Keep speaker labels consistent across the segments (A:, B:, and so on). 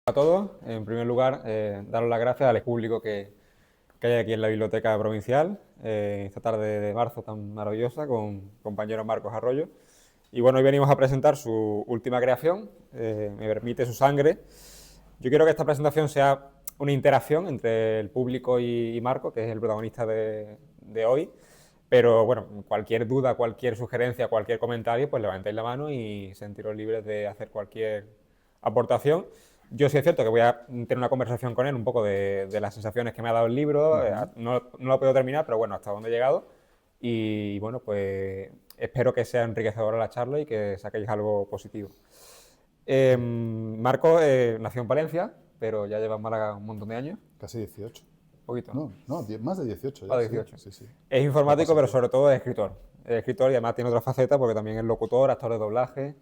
A: A todos, en primer lugar, daros las gracias al público que hay aquí en la Biblioteca Provincial, esta tarde de marzo tan maravillosa, con compañero Marcos Arroyo. Y bueno, hoy venimos a presentar su última creación, Me permite su sangre. Yo quiero que esta presentación sea una interacción entre el público y Marcos, que es el protagonista de hoy. Pero bueno, cualquier duda, cualquier sugerencia, cualquier comentario, pues levantéis la mano y sentiros libres de hacer cualquier aportación. Yo sí es cierto que voy a tener una conversación con él un poco de las sensaciones que me ha dado el libro. No lo he podido terminar, pero bueno, hasta dónde he llegado. Y bueno, pues espero que sea enriquecedora la charla y que saquéis algo positivo. Marco nació en Valencia, pero ya lleva en Málaga un montón de años.
B: Casi 18.
A: Poquito.
B: No, más de 18 ya.
A: Ah, 18.
B: Sí, sí.
A: Es informático, pero sobre todo es escritor. Es escritor y además tiene otra faceta porque también es locutor, actor de doblaje,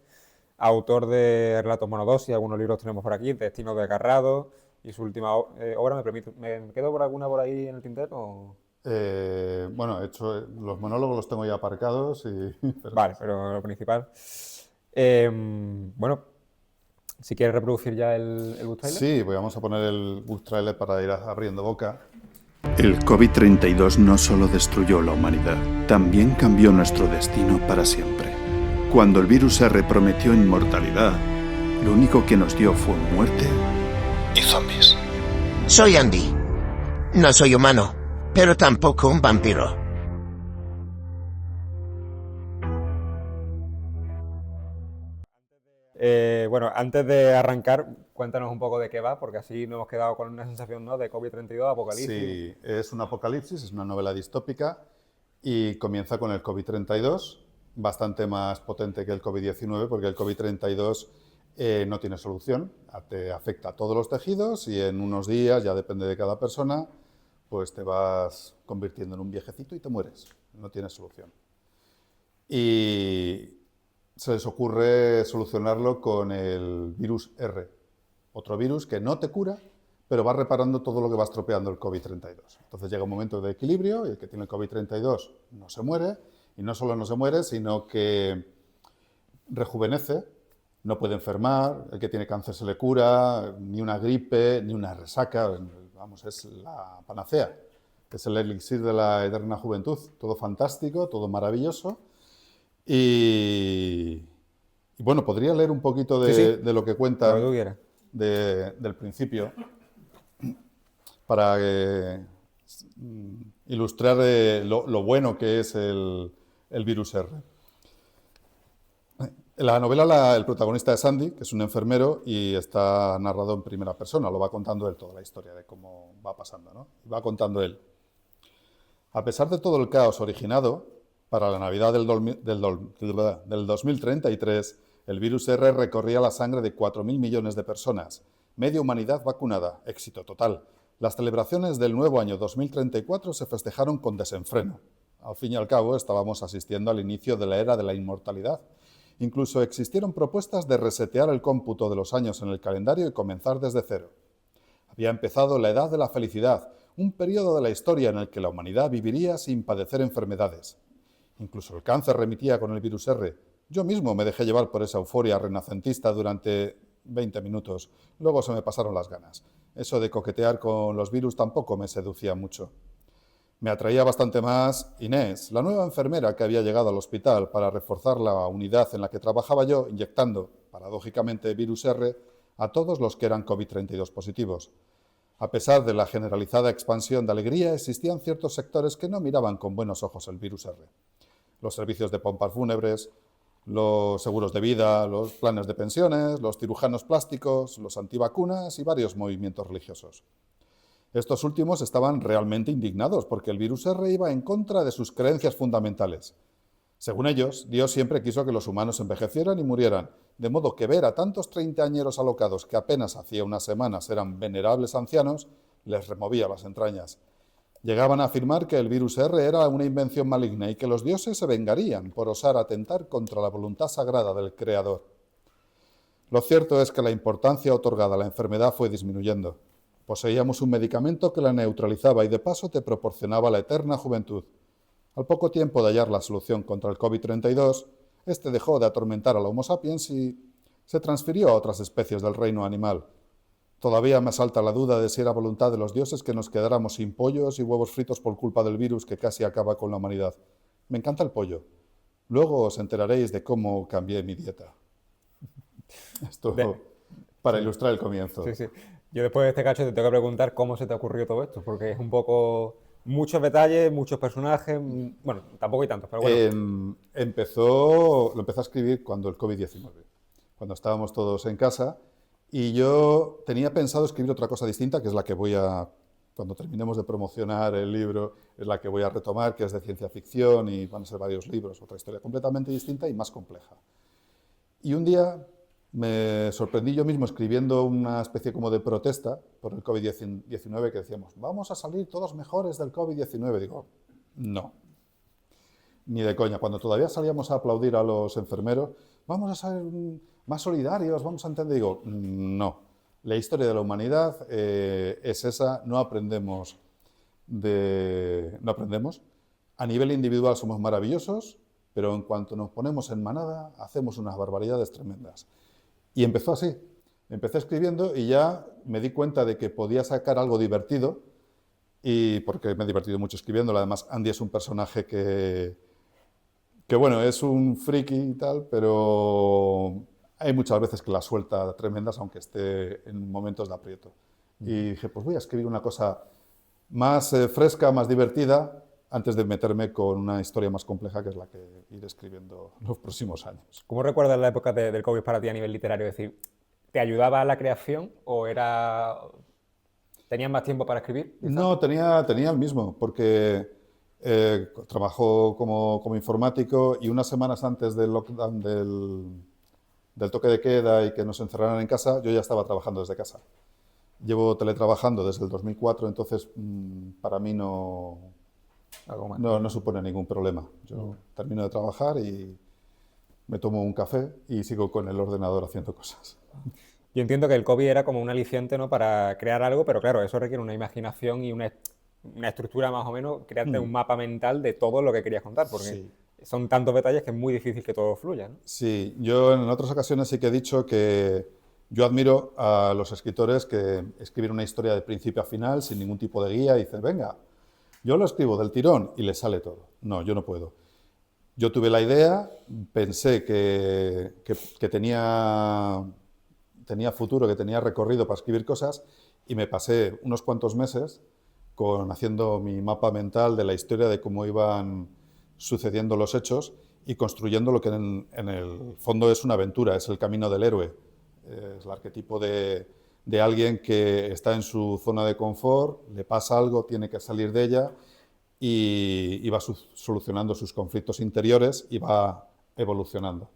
A: autor de relatos monodosis, algunos libros tenemos por aquí, Destino desgarrado, y su última obra, ¿me quedo por alguna por ahí en el tintero?
B: Bueno, he hecho los monólogos los tengo ya aparcados pero
A: Vale, pero lo principal. Bueno, si quieres reproducir ya el book trailer.
B: sí, vamos a poner el book trailer para ir abriendo boca.
C: El COVID-32 no solo destruyó la humanidad, también cambió nuestro destino para siempre. Cuando el virus R prometió inmortalidad, lo único que nos dio fue muerte y zombies.
D: Soy Andy. No soy humano, pero tampoco un vampiro.
A: Bueno, antes de arrancar, cuéntanos un poco de qué va, porque así nos hemos quedado con una sensación, ¿no?, de COVID-32, apocalipsis.
B: Sí, es un apocalipsis, es una novela distópica y comienza con el COVID-32, bastante más potente que el COVID-19, porque el COVID-32 no tiene solución, te afecta a todos los tejidos y en unos días, ya depende de cada persona, pues te vas convirtiendo en un viejecito y te mueres, no tiene solución. Y se les ocurre solucionarlo con el virus R, otro virus que no te cura, pero va reparando todo lo que va estropeando el COVID-32. Entonces llega un momento de equilibrio y el que tiene el COVID-32 no se muere, y no solo no se muere, sino que rejuvenece, no puede enfermar, el que tiene cáncer se le cura, ni una gripe, ni una resaca, vamos, es la panacea, es el elixir de la eterna juventud, todo fantástico, todo maravilloso. Y bueno, podría leer un poquito de lo que cuenta del principio para ilustrar lo bueno que es el virus R. En la novela el protagonista es Andy, que es un enfermero y está narrado en primera persona, lo va contando él toda la historia de cómo va pasando, ¿no? Va contando él. A pesar de todo el caos originado, para la Navidad del 2033, el virus R recorría la sangre de 4.000 millones de personas, media humanidad vacunada, éxito total. Las celebraciones del nuevo año 2034 se festejaron con desenfreno. Al fin y al cabo, estábamos asistiendo al inicio de la era de la inmortalidad. Incluso existieron propuestas de resetear el cómputo de los años en el calendario y comenzar desde cero. Había empezado la Edad de la Felicidad, un periodo de la historia en el que la humanidad viviría sin padecer enfermedades. Incluso el cáncer remitía con el virus R. Yo mismo me dejé llevar por esa euforia renacentista durante 20 minutos. Luego se me pasaron las ganas. Eso de coquetear con los virus tampoco me seducía mucho. Me atraía bastante más Inés, la nueva enfermera que había llegado al hospital para reforzar la unidad en la que trabajaba yo, inyectando, paradójicamente, virus R a todos los que eran COVID-32 positivos. A pesar de la generalizada expansión de alegría, existían ciertos sectores que no miraban con buenos ojos el virus R. Los servicios de pompas fúnebres, los seguros de vida, los planes de pensiones, los cirujanos plásticos, los antivacunas y varios movimientos religiosos. Estos últimos estaban realmente indignados porque el virus R iba en contra de sus creencias fundamentales. Según ellos, Dios siempre quiso que los humanos envejecieran y murieran, de modo que ver a tantos treintañeros alocados que apenas hacía unas semanas eran venerables ancianos les removía las entrañas. Llegaban a afirmar que el virus R era una invención maligna y que los dioses se vengarían por osar atentar contra la voluntad sagrada del Creador. Lo cierto es que la importancia otorgada a la enfermedad fue disminuyendo. Poseíamos un medicamento que la neutralizaba y de paso te proporcionaba la eterna juventud. Al poco tiempo de hallar la solución contra el COVID-32, este dejó de atormentar al Homo sapiens y se transfirió a otras especies del reino animal. Todavía me asalta la duda de si era voluntad de los dioses que nos quedáramos sin pollos y huevos fritos por culpa del virus que casi acaba con la humanidad. Me encanta el pollo. Luego os enteraréis de cómo cambié mi dieta. Esto para ilustrar el comienzo.
A: Sí, sí. Yo después de este cacho te tengo que preguntar cómo se te ocurrió todo esto, porque es un poco muchos detalles, muchos personajes, bueno, tampoco hay tantos, pero bueno.
B: Lo empecé a escribir cuando el COVID-19, cuando estábamos todos en casa, y yo tenía pensado escribir otra cosa distinta, que es la que cuando terminemos de promocionar el libro, es la que voy a retomar, que es de ciencia ficción, y van a ser varios libros, otra historia completamente distinta y más compleja. Y un día me sorprendí yo mismo escribiendo una especie como de protesta por el COVID-19 que decíamos, vamos a salir todos mejores del COVID-19. Digo, no, ni de coña. Cuando todavía salíamos a aplaudir a los enfermeros, vamos a ser más solidarios, vamos a entender. Digo, no, la historia de la humanidad es esa, no aprendemos. A nivel individual somos maravillosos, pero en cuanto nos ponemos en manada, hacemos unas barbaridades tremendas. Y empezó así. Empecé escribiendo y ya me di cuenta de que podía sacar algo divertido, y porque me he divertido mucho escribiéndolo. Además, Andy es un personaje que bueno, es un friki y tal, pero hay muchas veces que la suelta tremendas, aunque esté en momentos de aprieto. Y dije, pues voy a escribir una cosa más fresca, más divertida, antes de meterme con una historia más compleja, que es la que iré escribiendo los próximos años.
A: ¿Cómo recuerdas la época del COVID para ti a nivel literario? Es decir, ¿te ayudaba a la creación o tenías más tiempo para escribir? ¿Quizás?
B: No, tenía el mismo, porque trabajo como informático, y unas semanas antes del lockdown, del toque de queda y que nos encerraran en casa, yo ya estaba trabajando desde casa. Llevo teletrabajando desde el 2004, entonces para mí no supone ningún problema. Yo termino de trabajar y me tomo un café y sigo con el ordenador haciendo cosas.
A: Yo entiendo que el COVID era como un aliciente, ¿no?, para crear algo, pero claro, eso requiere una imaginación y una estructura más o menos, crearte un mapa mental de todo lo que querías contar, porque
B: Sí.
A: son tantos detalles que es muy difícil que todo fluya, ¿no?
B: Sí, yo en otras ocasiones sí que he dicho que yo admiro a los escritores que escriben una historia de principio a final sin ningún tipo de guía y dicen, venga, yo lo escribo del tirón y le sale todo. No, yo no puedo. Yo tuve la idea, pensé que tenía futuro, que tenía recorrido para escribir cosas, y me pasé unos cuantos meses haciendo mi mapa mental de la historia, de cómo iban sucediendo los hechos y construyendo lo que en el fondo es una aventura, es el camino del héroe. Es el arquetipo de alguien que está en su zona de confort, le pasa algo, tiene que salir de ella y va solucionando sus conflictos interiores y va evolucionando.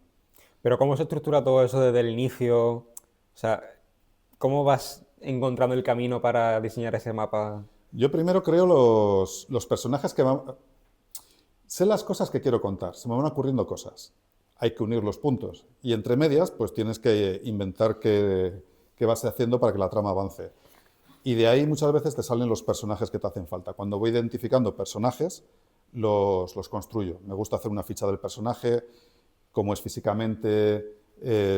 A: Pero ¿cómo se estructura todo eso desde el inicio? O sea, ¿cómo vas encontrando el camino para diseñar ese mapa?
B: Yo primero creo los personajes que van... Sé las cosas que quiero contar, se me van ocurriendo cosas. Hay que unir los puntos. Y entre medias, pues tienes que inventar qué vas haciendo para que la trama avance. Y de ahí muchas veces te salen los personajes que te hacen falta. Cuando voy identificando personajes, los construyo. Me gusta hacer una ficha del personaje, cómo es físicamente,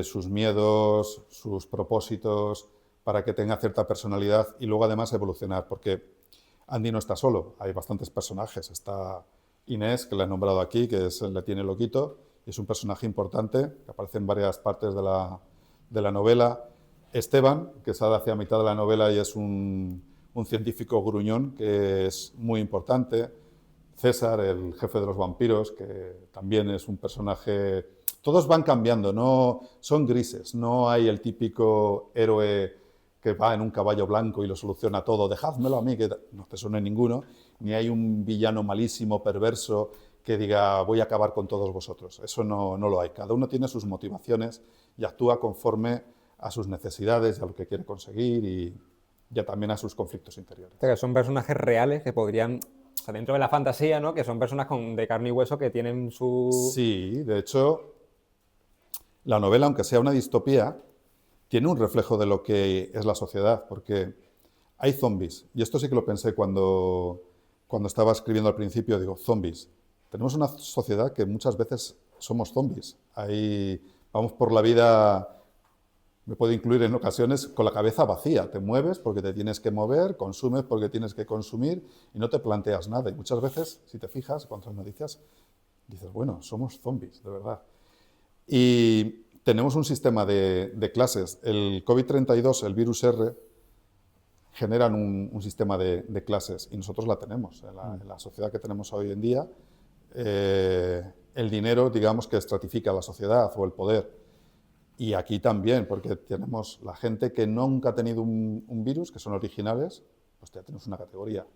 B: sus miedos, sus propósitos, para que tenga cierta personalidad y luego además evolucionar, porque Andy no está solo, hay bastantes personajes. Está Inés, que la he nombrado aquí, que le tiene loquito, y es un personaje importante, que aparece en varias partes de la novela. Esteban, que sale hacia mitad de la novela y es un científico gruñón, que es muy importante. César, el jefe de los vampiros, que también es un personaje... Todos van cambiando, no son grises, no hay el típico héroe que va en un caballo blanco y lo soluciona todo, dejádmelo a mí, que no te suene ninguno, ni hay un villano malísimo, perverso, que diga voy a acabar con todos vosotros. Eso no lo hay. Cada uno tiene sus motivaciones y actúa conforme a sus necesidades, a lo que quiere conseguir y ya también a sus conflictos interiores.
A: O sea, que son personajes reales que podrían, o sea, dentro de la fantasía, ¿no?, que son personas de carne y hueso que tienen su...
B: Sí, de hecho, la novela, aunque sea una distopía, tiene un reflejo de lo que es la sociedad, porque hay zombies, y esto sí que lo pensé cuando estaba escribiendo al principio, digo, zombies. Tenemos una sociedad que muchas veces somos zombies. Ahí vamos por la vida Me puede incluir en ocasiones con la cabeza vacía. Te mueves porque te tienes que mover, consumes porque tienes que consumir y no te planteas nada. Y muchas veces, si te fijas, cuando las noticias, dices, bueno, somos zombies, de verdad. Y tenemos un sistema de clases. El COVID-32, el virus R, generan un sistema de clases y nosotros la tenemos. En la sociedad que tenemos hoy en día, el dinero, digamos, que estratifica la sociedad o el poder. Y aquí también, porque tenemos la gente que nunca ha tenido un virus, que son originales, pues ya tenemos una categoría.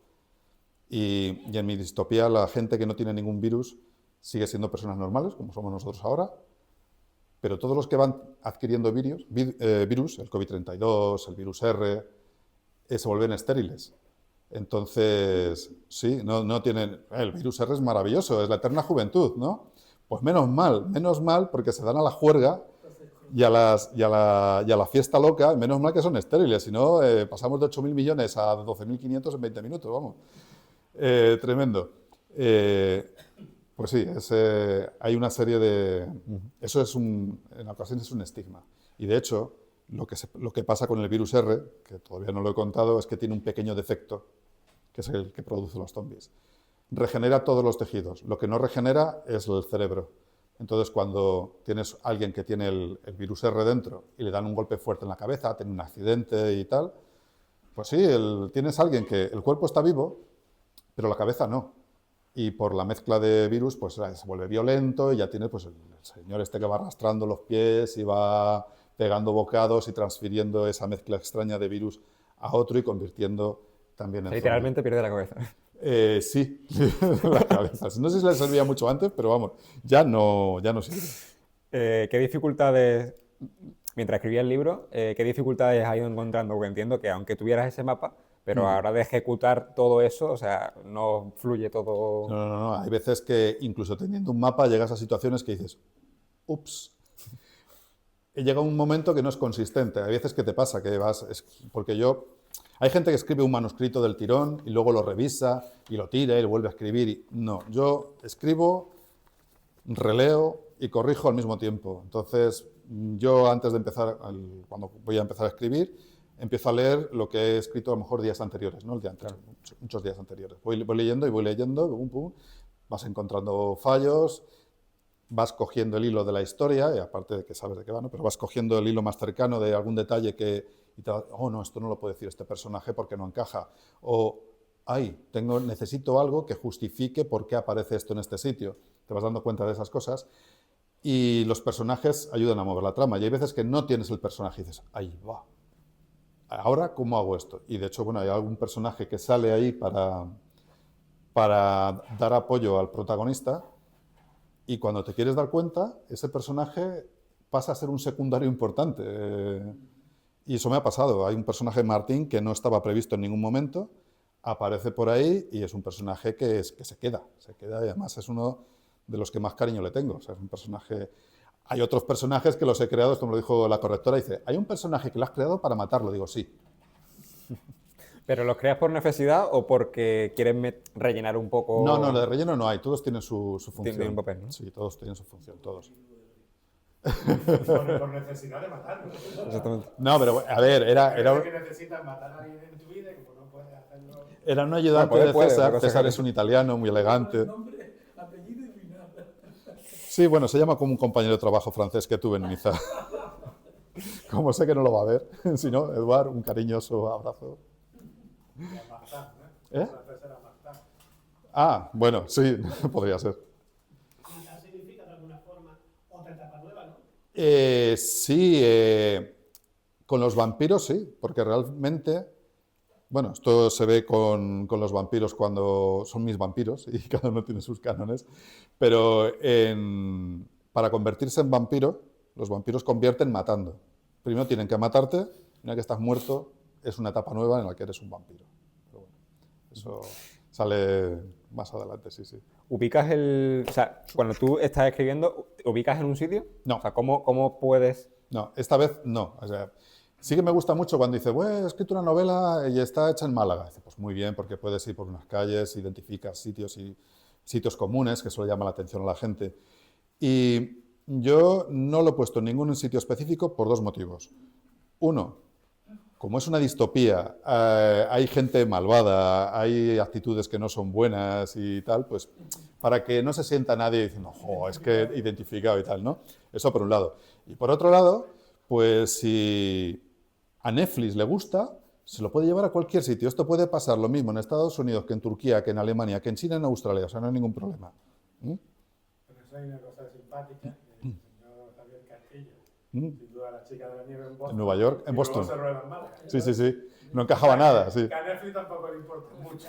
B: Y en mi distopía, la gente que no tiene ningún virus sigue siendo personas normales, como somos nosotros ahora, pero todos los que van adquiriendo virus, el COVID-32, el virus R, se vuelven estériles. Entonces, sí, no tienen... El virus R es maravilloso, es la eterna juventud, ¿no? Pues menos mal, porque se dan a la juerga y a la fiesta loca, menos mal que son estériles, si no, pasamos de 8.000 millones a 12.500 en 20 minutos, vamos. Tremendo. Pues sí, hay una serie de... Eso en ocasiones es un estigma. Y de hecho, lo que pasa con el virus R, que todavía no lo he contado, es que tiene un pequeño defecto, que es el que produce los zombies. Regenera todos los tejidos. Lo que no regenera es el cerebro. Entonces, cuando tienes a alguien que tiene el virus R dentro y le dan un golpe fuerte en la cabeza, tiene un accidente y tal, pues sí, tienes a alguien que el cuerpo está vivo, pero la cabeza no. Y por la mezcla de virus, pues se vuelve violento y ya tienes pues, el señor este que va arrastrando los pies y va pegando bocados y transfiriendo esa mezcla extraña de virus a otro y convirtiendo también en
A: Literalmente pierde la cabeza.
B: Sí, la cabeza. No sé si le servía mucho antes, pero vamos, ya no sirve.
A: ¿Qué dificultades, mientras escribía el libro, qué dificultades has ido encontrando? Porque entiendo que aunque tuvieras ese mapa, pero a la hora de ejecutar todo eso, o sea, no fluye todo...
B: No. Hay veces que incluso teniendo un mapa llegas a situaciones que dices, ups. Y llega un momento que no es consistente. Hay veces que te pasa, porque hay gente que escribe un manuscrito del tirón y luego lo revisa y lo tira y lo vuelve a escribir. No, yo escribo, releo y corrijo al mismo tiempo. Entonces, yo antes de empezar, cuando voy a empezar a escribir, empiezo a leer lo que he escrito a lo mejor días anteriores, ¿no? El día anterior, muchos días anteriores. Voy leyendo, pum, vas encontrando fallos, vas cogiendo el hilo de la historia, y aparte de que sabes de qué va, ¿no? Pero vas cogiendo el hilo más cercano de algún detalle y te vas, oh, no, esto no lo puede decir este personaje porque no encaja. O, necesito algo que justifique por qué aparece esto en este sitio. Te vas dando cuenta de esas cosas y los personajes ayudan a mover la trama. Y hay veces que no tienes el personaje y dices, ahí va. Ahora, ¿cómo hago esto? Y de hecho, bueno, hay algún personaje que sale ahí para dar apoyo al protagonista y cuando te quieres dar cuenta, ese personaje pasa a ser un secundario importante. Y eso me ha pasado. Hay un personaje, Martín, que no estaba previsto en ningún momento, aparece por ahí y es un personaje que se queda y además es uno de los que más cariño le tengo. O sea, es un personaje... Hay otros personajes que los he creado, esto me lo dijo la correctora, dice, ¿hay un personaje que lo has creado para matarlo? Digo, sí.
A: ¿Pero los creas por necesidad o porque quieres rellenar un poco...?
B: No, de relleno no hay, todos tienen su función.
A: Tienen un papel, ¿no?
B: Sí, todos tienen su función, todos.
E: Por necesidad de matarlo.
A: Exactamente.
B: No, pero a ver, era
E: que necesitas matar a alguien en tu vida y como no puedes hacerlo...
B: Era un ayudante
A: Puede,
B: de César.
A: una cosa
B: César
A: que-
B: es un italiano muy elegante.
E: Nombre, apellido y final.
B: Sí, bueno, se llama como un compañero de trabajo francés que tuve en Niza. Como sé que no lo va a ver, si no, Eduard, un cariñoso abrazo. ¿Eh? Ah, bueno, sí, podría ser.
E: significa de alguna forma otra etapa nueva, ¿no?
B: Sí, con los vampiros sí, porque realmente, bueno, esto se ve con los vampiros cuando son mis vampiros y cada uno tiene sus cánones, pero para convertirse en vampiro, los vampiros convierten matando. Primero tienen que matarte, y una vez que estás muerto, es una etapa nueva en la que eres un vampiro. Pero bueno, eso sale más adelante, sí.
A: ¿Ubicas o sea, cuando tú estás escribiendo, ¿te ubicas en un sitio?
B: No.
A: O sea, ¿cómo puedes...?
B: No, esta vez no. O sea, sí que me gusta mucho cuando dice, bueno, he escrito una novela y está hecha en Málaga. Dice, pues muy bien, porque puedes ir por unas calles, identificas sitios comunes, que eso le llama la atención a la gente. Y Yo no lo he puesto en ningún sitio específico por dos motivos. Uno, como es una distopía, hay gente malvada, hay actitudes que no son buenas y tal, pues para que no se sienta nadie diciendo, jo, es que identificado y tal, ¿no? Eso por un lado. Y por otro lado, pues si a Netflix le gusta, se lo puede llevar a cualquier sitio. Esto puede pasar lo mismo en Estados Unidos que en Turquía, que en Alemania, que en China, en Australia, o sea, no hay ningún problema.
E: Pero eso hay una cosa simpática, que el señor Javier Castillo, sin duda la chica de la nieve en Boston.
B: En Nueva York, en
E: y
B: Boston.
E: luego se rueda en Málaga.
B: Sí, sí, sí. No encajaba nada, sí.
E: Que a Netflix tampoco le importa mucho.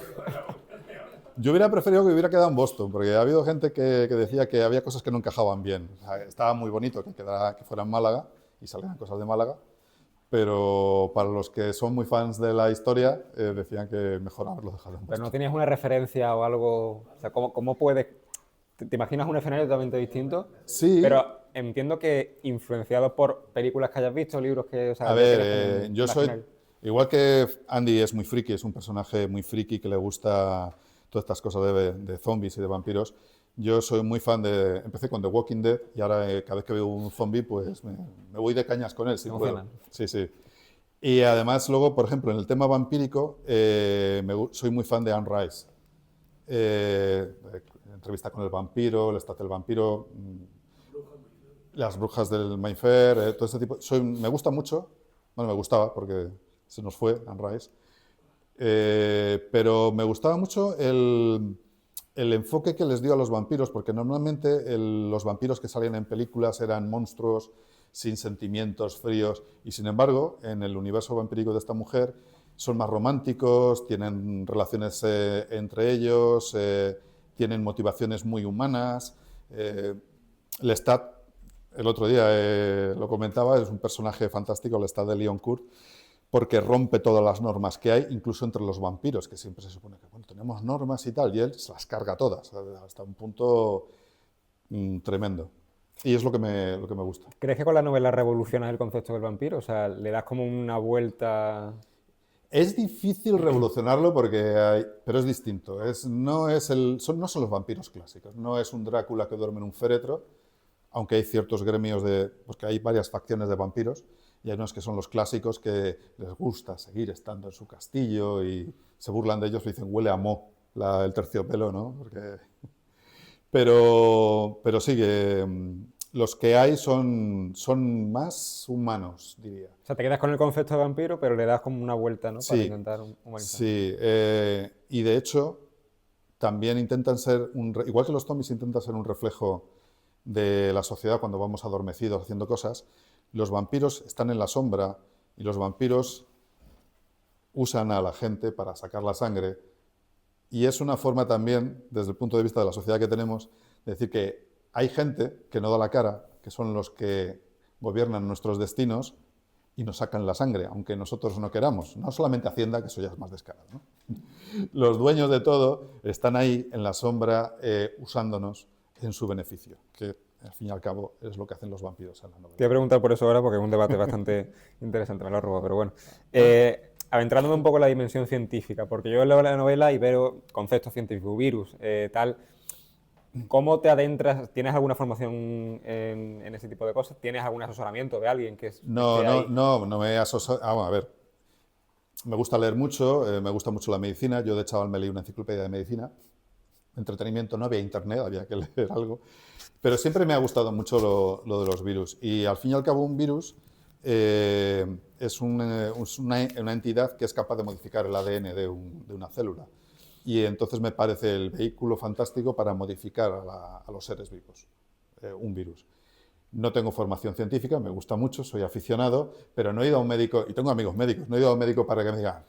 B: Yo hubiera preferido que hubiera quedado en Boston, porque ha habido gente que decía que había cosas que no encajaban bien. O sea, estaba muy bonito que fuera en Málaga y salieran cosas de Málaga, pero para los que son muy fans de la historia, decían que mejor haberlo dejado en
A: Pero no
B: Boston.
A: tenías una referencia o algo. O sea, ¿cómo puedes. ¿Te imaginas un escenario totalmente distinto?
B: Sí,
A: Pero entiendo que influenciado por películas que hayas visto, libros que. O sea,
B: a
A: ya
B: ver,
A: tienes como un
B: yo soy,
A: imaginario.
B: igual que Andy es muy friki, es un personaje muy friki que le gusta todas estas cosas de zombies y de vampiros. Yo soy muy fan de, empecé con The Walking Dead y ahora cada vez que veo un zombie pues me voy de cañas con él si puedo.
A: Emocionan.
B: Sí, sí. Y además luego, por ejemplo, en el tema vampírico, soy muy fan de Anne Rice. Entrevista con el vampiro, el estatua del vampiro, las brujas del Mayfair, todo este tipo. Me gusta mucho, bueno, me gustaba porque se nos fue Anne Rice, pero me gustaba mucho el enfoque que les dio a los vampiros, porque normalmente los vampiros que salían en películas eran monstruos sin sentimientos, fríos, y sin embargo, en el universo vampírico de esta mujer, son más románticos, tienen relaciones entre ellos, tienen motivaciones muy humanas. Lestat, el otro día lo comentaba, es un personaje fantástico, Lestat de Lyoncourt, porque rompe todas las normas que hay, incluso entre los vampiros, que siempre se supone que bueno, tenemos normas y tal, y él se las carga todas, hasta un punto tremendo. Y es lo que me gusta.
A: ¿Crees que con la novela revolucionas el concepto del vampiro? O sea, le das como una vuelta.
B: Es difícil revolucionarlo pero es distinto. No son los vampiros clásicos. No es un Drácula que duerme en un féretro, aunque hay ciertos gremios porque hay varias facciones de vampiros y hay unos que son los clásicos que les gusta seguir estando en su castillo y se burlan de ellos y dicen huele a moho el terciopelo, ¿no? Pero sí que los que hay son más humanos, diría.
A: O sea, te quedas con el concepto de vampiro, pero le das como una vuelta, ¿no? Para
B: Sí,
A: intentar humanizar.
B: sí. Y de hecho, también intentan ser, igual que los zombies intentan ser un reflejo de la sociedad cuando vamos adormecidos haciendo cosas, los vampiros están en la sombra y los vampiros usan a la gente para sacar la sangre. Y es una forma también, desde el punto de vista de la sociedad que tenemos, de decir que hay gente que no da la cara, que son los que gobiernan nuestros destinos y nos sacan la sangre, aunque nosotros no queramos. No solamente Hacienda, que eso ya es más descarado, ¿no? Los dueños de todo están ahí en la sombra usándonos en su beneficio, que al fin y al cabo es lo que hacen los vampiros en la novela.
A: Te voy a preguntar por eso ahora porque es un debate bastante interesante, me lo robo, pero bueno. Adentrándome un poco en la dimensión científica, porque yo leo la novela y veo conceptos científicos, virus, tal. ¿Cómo te adentras? ¿Tienes alguna formación en ese tipo de cosas? ¿Tienes algún asesoramiento de alguien que esté ahí?
B: No me asesoro. A ver, me gusta leer mucho, me gusta mucho la medicina. Yo de chaval me leí una enciclopedia de medicina. Entretenimiento, no había internet, había que leer algo. Pero siempre me ha gustado mucho lo de los virus. Y al fin y al cabo un virus es una entidad que es capaz de modificar el ADN de una célula. Y entonces me parece el vehículo fantástico para modificar a los seres vivos, un virus. No tengo formación científica, me gusta mucho, soy aficionado, pero no he ido a un médico, y tengo amigos médicos, no he ido a un médico para que me digan,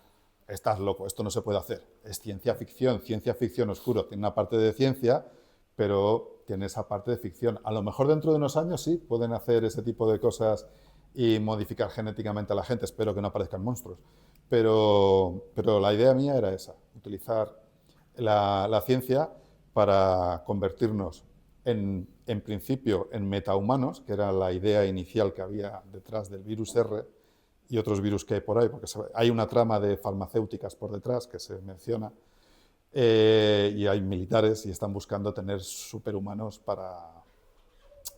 B: estás loco, esto no se puede hacer. Es ciencia ficción oscuro, tiene una parte de ciencia, pero tiene esa parte de ficción. A lo mejor dentro de unos años sí, pueden hacer ese tipo de cosas y modificar genéticamente a la gente, espero que no aparezcan monstruos. Pero la idea mía era esa, utilizar la ciencia para convertirnos en principio en metahumanos, que era la idea inicial que había detrás del virus R y otros virus que hay por ahí, porque hay una trama de farmacéuticas por detrás que se menciona, y hay militares y están buscando tener superhumanos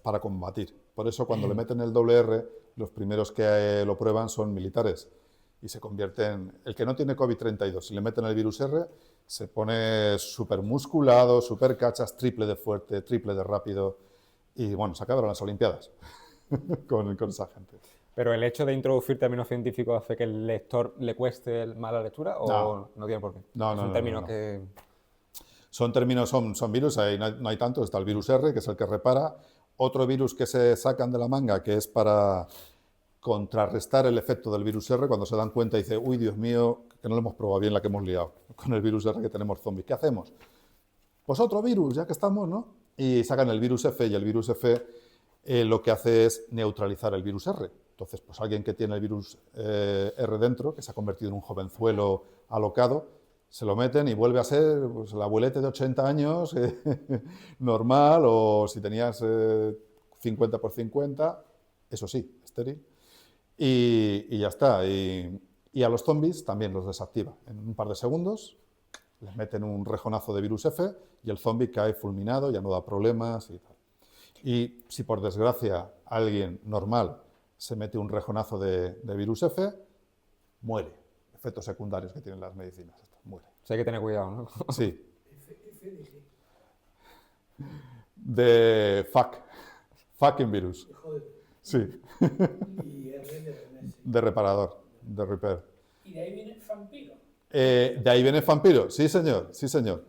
B: para combatir. Por eso cuando le meten el doble R, los primeros que lo prueban son militares y se convierten... El que no tiene COVID-32, si le meten el virus R, se pone súper musculado, súper cachas, triple de fuerte, triple de rápido y bueno, se acabaron las Olimpiadas con esa gente.
A: ¿Pero el hecho de introducir términos científicos hace que el lector le cueste más la lectura o no tiene por qué? Son términos que...
B: Son términos, son virus, no hay tantos, está el virus R, que es el que repara, otro virus que se sacan de la manga, que es para contrarrestar el efecto del virus R, cuando se dan cuenta y dicen, uy, Dios mío, que no lo hemos probado bien la que hemos liado con el virus R que tenemos zombies. ¿Qué hacemos? Pues otro virus, ya que estamos, ¿no? Y sacan el virus F, y el virus F lo que hace es neutralizar el virus R. Entonces, pues alguien que tiene el virus R dentro, que se ha convertido en un jovenzuelo alocado, se lo meten y vuelve a ser pues, el abuelete de 80 años, normal, o si tenías 50 por 50, eso sí, estéril, y ya está. Y a los zombies también los desactiva. En un par de segundos les meten un rejonazo de virus F y el zombie cae fulminado, ya no da problemas y tal. Y si por desgracia alguien normal se mete un rejonazo de virus F, muere. Efectos secundarios que tienen las medicinas. Muere.
A: O sea, hay que tener cuidado, ¿no?
B: Sí. De fucking virus. Sí.
E: Y R de Messi.
B: De reparador, de repair.
E: ¿Y de ahí viene vampiro?
B: De ahí viene vampiro, sí señor, sí señor.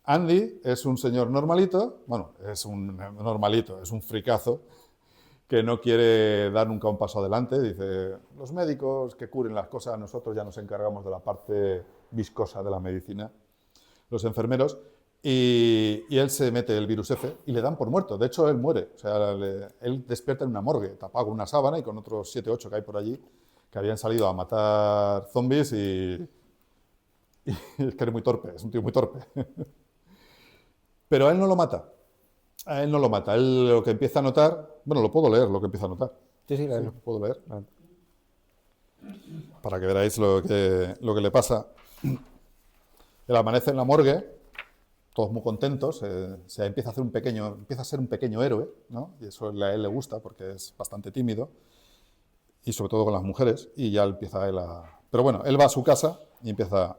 B: Andy es un señor normalito, bueno, es un normalito, es un fricazo, que no quiere dar nunca un paso adelante. Dice, los médicos que curen las cosas, nosotros ya nos encargamos de la parte viscosa de la medicina, los enfermeros, y él se mete el virus F y le dan por muerto. De hecho, él muere. O sea, él despierta en una morgue, tapado con una sábana y con otros 7 o 8 que hay por allí, que habían salido a matar zombies y es que es muy torpe, es un tío muy torpe. Pero a él no lo mata. A él no lo mata. Él lo que empieza a notar... Bueno, lo puedo leer, lo que empieza a notar.
A: Sí,
B: Lo puedo leer. Para que veráis lo que le pasa. Él amanece en la morgue, todos muy contentos, se empieza a ser un pequeño héroe, ¿no? Y eso a él le gusta porque es bastante tímido, y sobre todo con las mujeres, y ya empieza él a... Pero bueno, él va a su casa y empieza...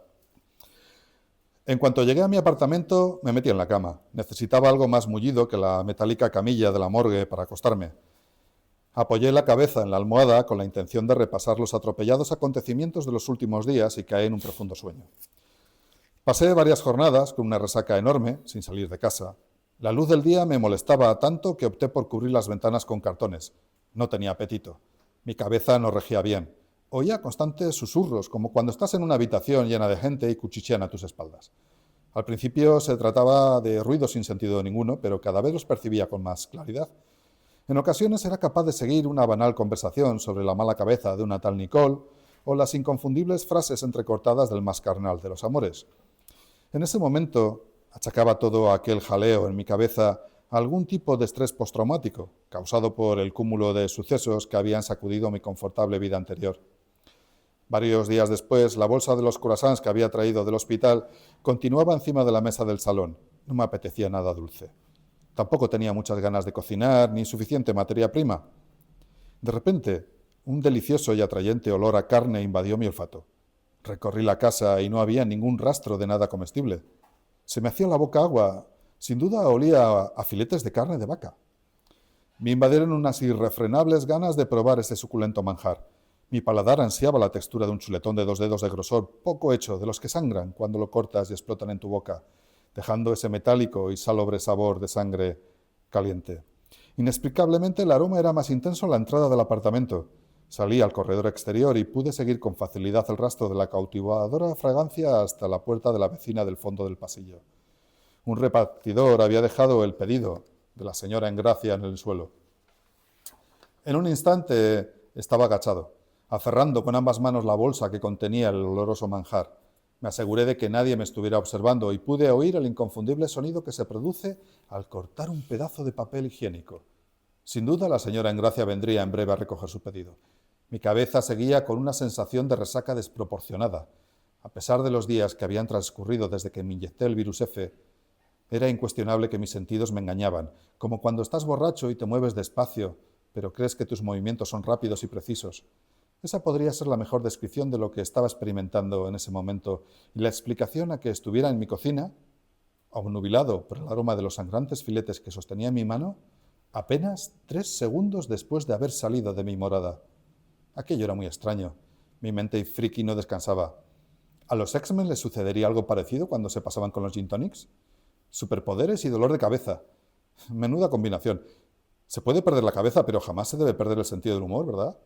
B: En cuanto llegué a mi apartamento, me metí en la cama. Necesitaba algo más mullido que la metálica camilla de la morgue para acostarme. Apoyé la cabeza en la almohada con la intención de repasar los atropellados acontecimientos de los últimos días y caí en un profundo sueño. Pasé varias jornadas con una resaca enorme, sin salir de casa. La luz del día me molestaba tanto que opté por cubrir las ventanas con cartones. No tenía apetito. Mi cabeza no regía bien. Oía constantes susurros, como cuando estás en una habitación llena de gente y cuchichean a tus espaldas. Al principio se trataba de ruidos sin sentido ninguno, pero cada vez los percibía con más claridad. En ocasiones era capaz de seguir una banal conversación sobre la mala cabeza de una tal Nicole o las inconfundibles frases entrecortadas del más carnal de los amores. En ese momento achacaba todo aquel jaleo en mi cabeza a algún tipo de estrés postraumático, causado por el cúmulo de sucesos que habían sacudido mi confortable vida anterior. Varios días después, la bolsa de los croissants que había traído del hospital continuaba encima de la mesa del salón. No me apetecía nada dulce. Tampoco tenía muchas ganas de cocinar, ni suficiente materia prima. De repente, un delicioso y atrayente olor a carne invadió mi olfato. Recorrí la casa y no había ningún rastro de nada comestible. Se me hacía la boca agua. Sin duda olía a filetes de carne de vaca. Me invadieron unas irrefrenables ganas de probar ese suculento manjar. Mi paladar ansiaba la textura de un chuletón de 2 dedos de grosor, poco hecho, de los que sangran cuando lo cortas y explotan en tu boca, dejando ese metálico y salobre sabor de sangre caliente. Inexplicablemente, el aroma era más intenso en la entrada del apartamento. Salí al corredor exterior y pude seguir con facilidad el rastro de la cautivadora fragancia hasta la puerta de la vecina del fondo del pasillo. Un repartidor había dejado el pedido de la señora Engracia en el suelo. En un instante estaba agachado, aferrando con ambas manos la bolsa que contenía el oloroso manjar. Me aseguré de que nadie me estuviera observando y pude oír el inconfundible sonido que se produce al cortar un pedazo de papel higiénico. Sin duda, la señora Engracia vendría en breve a recoger su pedido. Mi cabeza seguía con una sensación de resaca desproporcionada. A pesar de los días que habían transcurrido desde que me inyecté el virus F, Era incuestionable que mis sentidos me engañaban, como cuando estás borracho y te mueves despacio, pero crees que tus movimientos son rápidos y precisos. Esa podría ser la mejor descripción de lo que estaba experimentando en ese momento, y la explicación a que estuviera en mi cocina, obnubilado por el aroma de los sangrantes filetes que sostenía en mi mano, apenas 3 segundos después de haber salido de mi morada. Aquello era muy extraño. Mi mente friki no descansaba. ¿A los X-Men les sucedería algo parecido cuando se pasaban con los gin tonics? Superpoderes y dolor de cabeza. Menuda combinación. Se puede perder la cabeza, pero jamás se debe perder el sentido del humor, ¿verdad?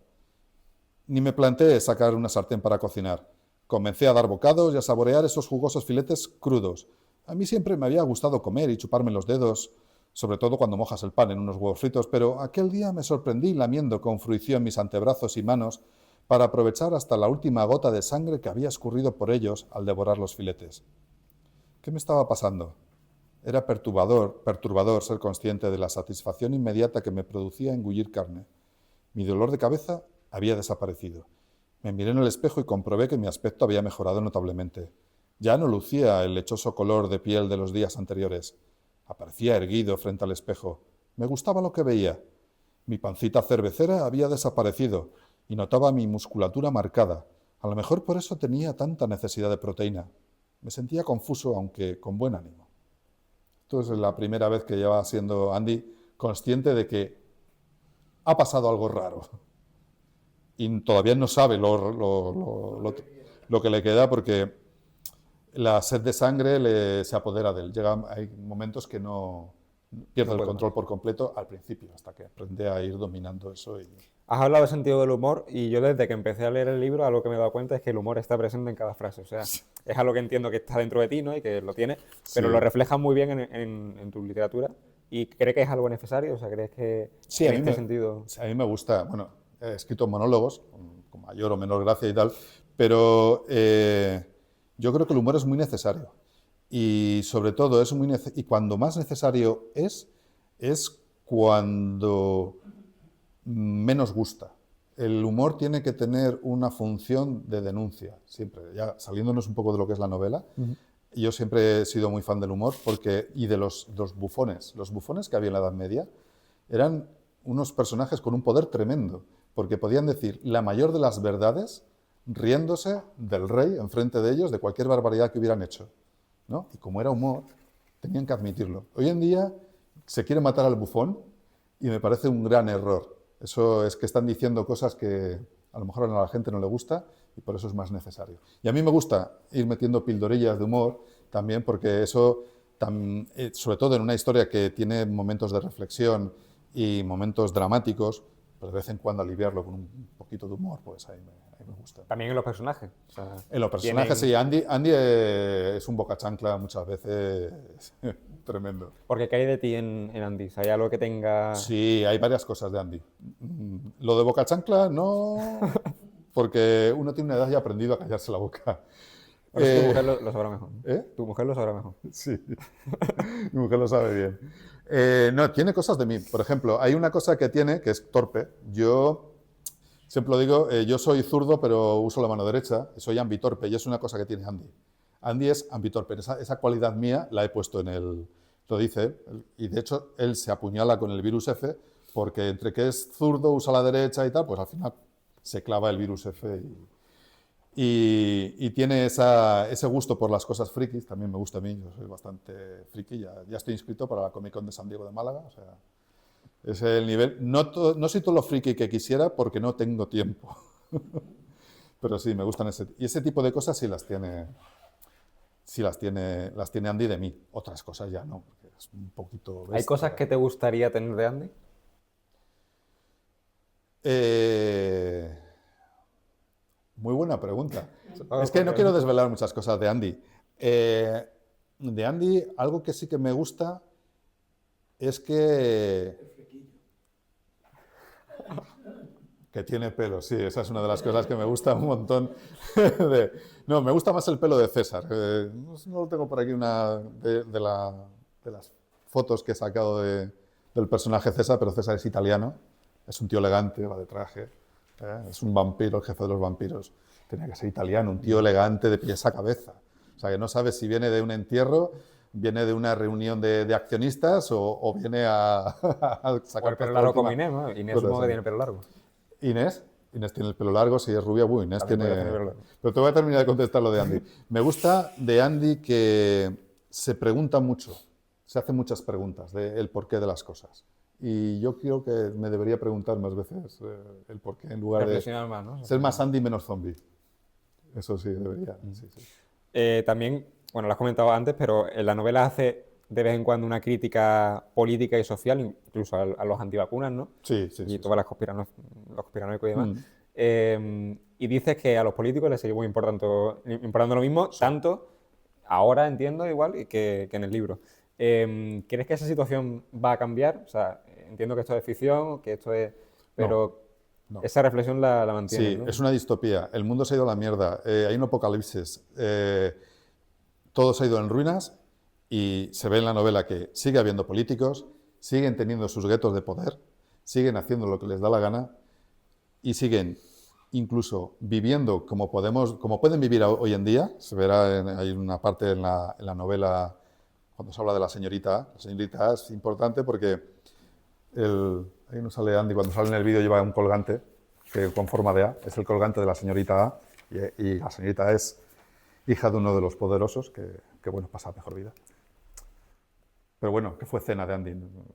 B: Ni me planteé sacar una sartén para cocinar. Comencé a dar bocados y a saborear esos jugosos filetes crudos. A mí siempre me había gustado comer y chuparme los dedos, sobre todo cuando mojas el pan en unos huevos fritos, pero aquel día me sorprendí lamiendo con fruición mis antebrazos y manos para aprovechar hasta la última gota de sangre que había escurrido por ellos al devorar los filetes. ¿Qué me estaba pasando? Era perturbador ser consciente de la satisfacción inmediata que me producía engullir carne. Mi dolor de cabeza había desaparecido. Me miré en el espejo y comprobé que mi aspecto había mejorado notablemente. Ya no lucía el lechoso color de piel de los días anteriores. Aparecía erguido frente al espejo. Me gustaba lo que veía. Mi pancita cervecera había desaparecido y notaba mi musculatura marcada. A lo mejor por eso tenía tanta necesidad de proteína. Me sentía confuso, aunque con buen ánimo. Esto es la primera vez que lleva siendo Andy consciente de que ha pasado algo raro. Y todavía no sabe lo que le queda porque la sed de sangre se apodera de él. Hay momentos que no pierde el control por completo al principio, hasta que aprende a ir dominando eso.
A: Has hablado del sentido del humor y yo desde que empecé a leer el libro algo que me he dado cuenta es que el humor está presente en cada frase. O sea, es algo que entiendo que está dentro de ti, ¿no? Y que lo tienes, pero lo reflejas muy bien en tu literatura. ¿Y crees que es algo necesario? O sea, ¿crees que
B: sí,
A: en este sentido...?
B: A mí me gusta. Bueno, he escrito monólogos con mayor o menor gracia y tal, pero yo creo que el humor es muy necesario. Y sobre todo, y cuando más necesario es cuando menos gusta. El humor tiene que tener una función de denuncia, siempre. Ya saliéndonos un poco de lo que es la novela, yo siempre he sido muy fan del humor y de los bufones. Los bufones que había en la Edad Media eran unos personajes con un poder tremendo, porque podían decir la mayor de las verdades riéndose del rey enfrente de ellos de cualquier barbaridad que hubieran hecho, ¿no? Y como era humor, tenían que admitirlo. Hoy en día se quiere matar al bufón y me parece un gran error. Eso es que están diciendo cosas que a lo mejor a la gente no le gusta y por eso es más necesario. Y a mí me gusta ir metiendo pildorillas de humor también porque eso, sobre todo en una historia que tiene momentos de reflexión y momentos dramáticos, pues de vez en cuando aliviarlo con un poquito de humor, pues ahí me gusta.
A: También en los personajes. O sea,
B: en los personajes, sí. Andy es un bocachancla muchas veces tremendo.
A: Porque ¿qué hay de ti en Andy? ¿Hay algo que tenga...?
B: Sí, hay varias cosas de Andy. Lo de bocachancla no, porque uno tiene una edad y ha aprendido a callarse la boca.
A: Tu mujer lo sabrá mejor. Tu mujer lo sabrá mejor.
B: Sí, mi mujer lo sabe bien. No, tiene cosas de mí. Por ejemplo, hay una cosa que tiene que es torpe. Yo siempre lo digo, yo soy zurdo, pero uso la mano derecha. Soy ambitorpe y es una cosa que tiene Andy. Andy es ambitorpe. Esa cualidad mía la he puesto en él. Lo dice, y de hecho él se apuñala con el virus F porque entre que es zurdo, usa la derecha y tal, pues al final se clava el virus F y tiene ese gusto por las cosas frikis. También me gusta a mí, yo soy bastante friki, ya estoy inscrito para la Comic Con de San Diego de Málaga, o sea, es el nivel. No soy todo lo friki que quisiera porque no tengo tiempo, pero sí, me gustan ese tipo de cosas sí las tiene Andy de mí. Otras cosas ya no, porque es un poquito bestia.
A: ¿Hay cosas que te gustaría tener de Andy?
B: Muy buena pregunta. Es que no quiero desvelar muchas cosas de Andy. De Andy, algo que sí que me gusta es que tiene pelo, sí, esa es una de las cosas que me gusta un montón. No, me gusta más el pelo de César. No lo tengo por aquí de las fotos que he sacado del personaje César, pero César es italiano, es un tío elegante, va de traje, es un vampiro, el jefe de los vampiros. Tenía que ser italiano, un tío elegante de pies a cabeza. O sea, que no sabes si viene de un entierro ¿Viene de una reunión de accionistas o viene a, a
A: O
B: sacar
A: el pelo
B: pasta
A: largo como
B: última?
A: Inés, ¿no? Inés
B: Pues
A: supongo que
B: así.
A: tiene el pelo largo.
B: Inés. Inés tiene el pelo largo, si es rubia, Inés
A: También puede
B: tiene...
A: tener pelo largo.
B: Pero te voy a terminar de contestar lo de Andy. Me gusta de Andy que se pregunta mucho, se hace muchas preguntas del porqué de las cosas. Y yo creo que me debería preguntar más veces el porqué en lugar de
A: Reflexionar más, ¿no?
B: ser más Andy menos zombie. Eso sí, debería. Sí, sí.
A: También, bueno, lo has comentado antes, pero en la novela hace de vez en cuando una crítica política y social, incluso a los antivacunas, ¿no?
B: Sí, sí,
A: Y
B: sí,
A: todas
B: sí.
A: los conspiranoicos y demás.
B: Mm.
A: Y dices que a los políticos les sigue muy importando lo mismo, tanto ahora entiendo igual que en el libro. ¿Crees que esa situación va a cambiar? O sea, entiendo que esto es ficción, que esto es... Pero
B: no.
A: esa reflexión la mantienes,
B: Sí,
A: ¿no?
B: es una distopía. El mundo se ha ido a la mierda. Hay un apocalipsis. Todo se ha ido en ruinas y se ve en la novela que sigue habiendo políticos, siguen teniendo sus guetos de poder, siguen haciendo lo que les da la gana y siguen incluso viviendo como pueden vivir hoy en día. Se verá, hay una parte en la novela cuando se habla de la señorita A. La señorita A es importante porque ahí no sale Andy, cuando sale en el vídeo lleva un colgante que con forma de A, es el colgante de la señorita A y la señorita A es hija de uno de los poderosos que bueno, pasa mejor vida. Pero bueno, que fue cena de Andy en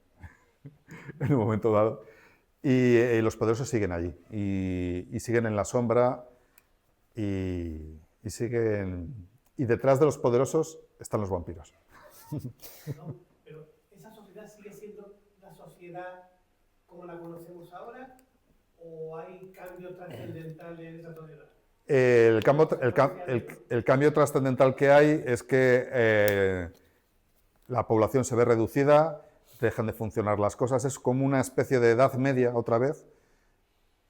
B: un momento dado. Y los poderosos siguen allí y siguen en la sombra y siguen... Y detrás de los poderosos están los vampiros.
E: No, pero esa sociedad sigue siendo la sociedad como la conocemos ahora, ¿o hay cambios trascendentales en esa sociedad?
B: El cambio trascendental que hay es que la población se ve reducida, dejan de funcionar las cosas, es como una especie de edad media otra vez,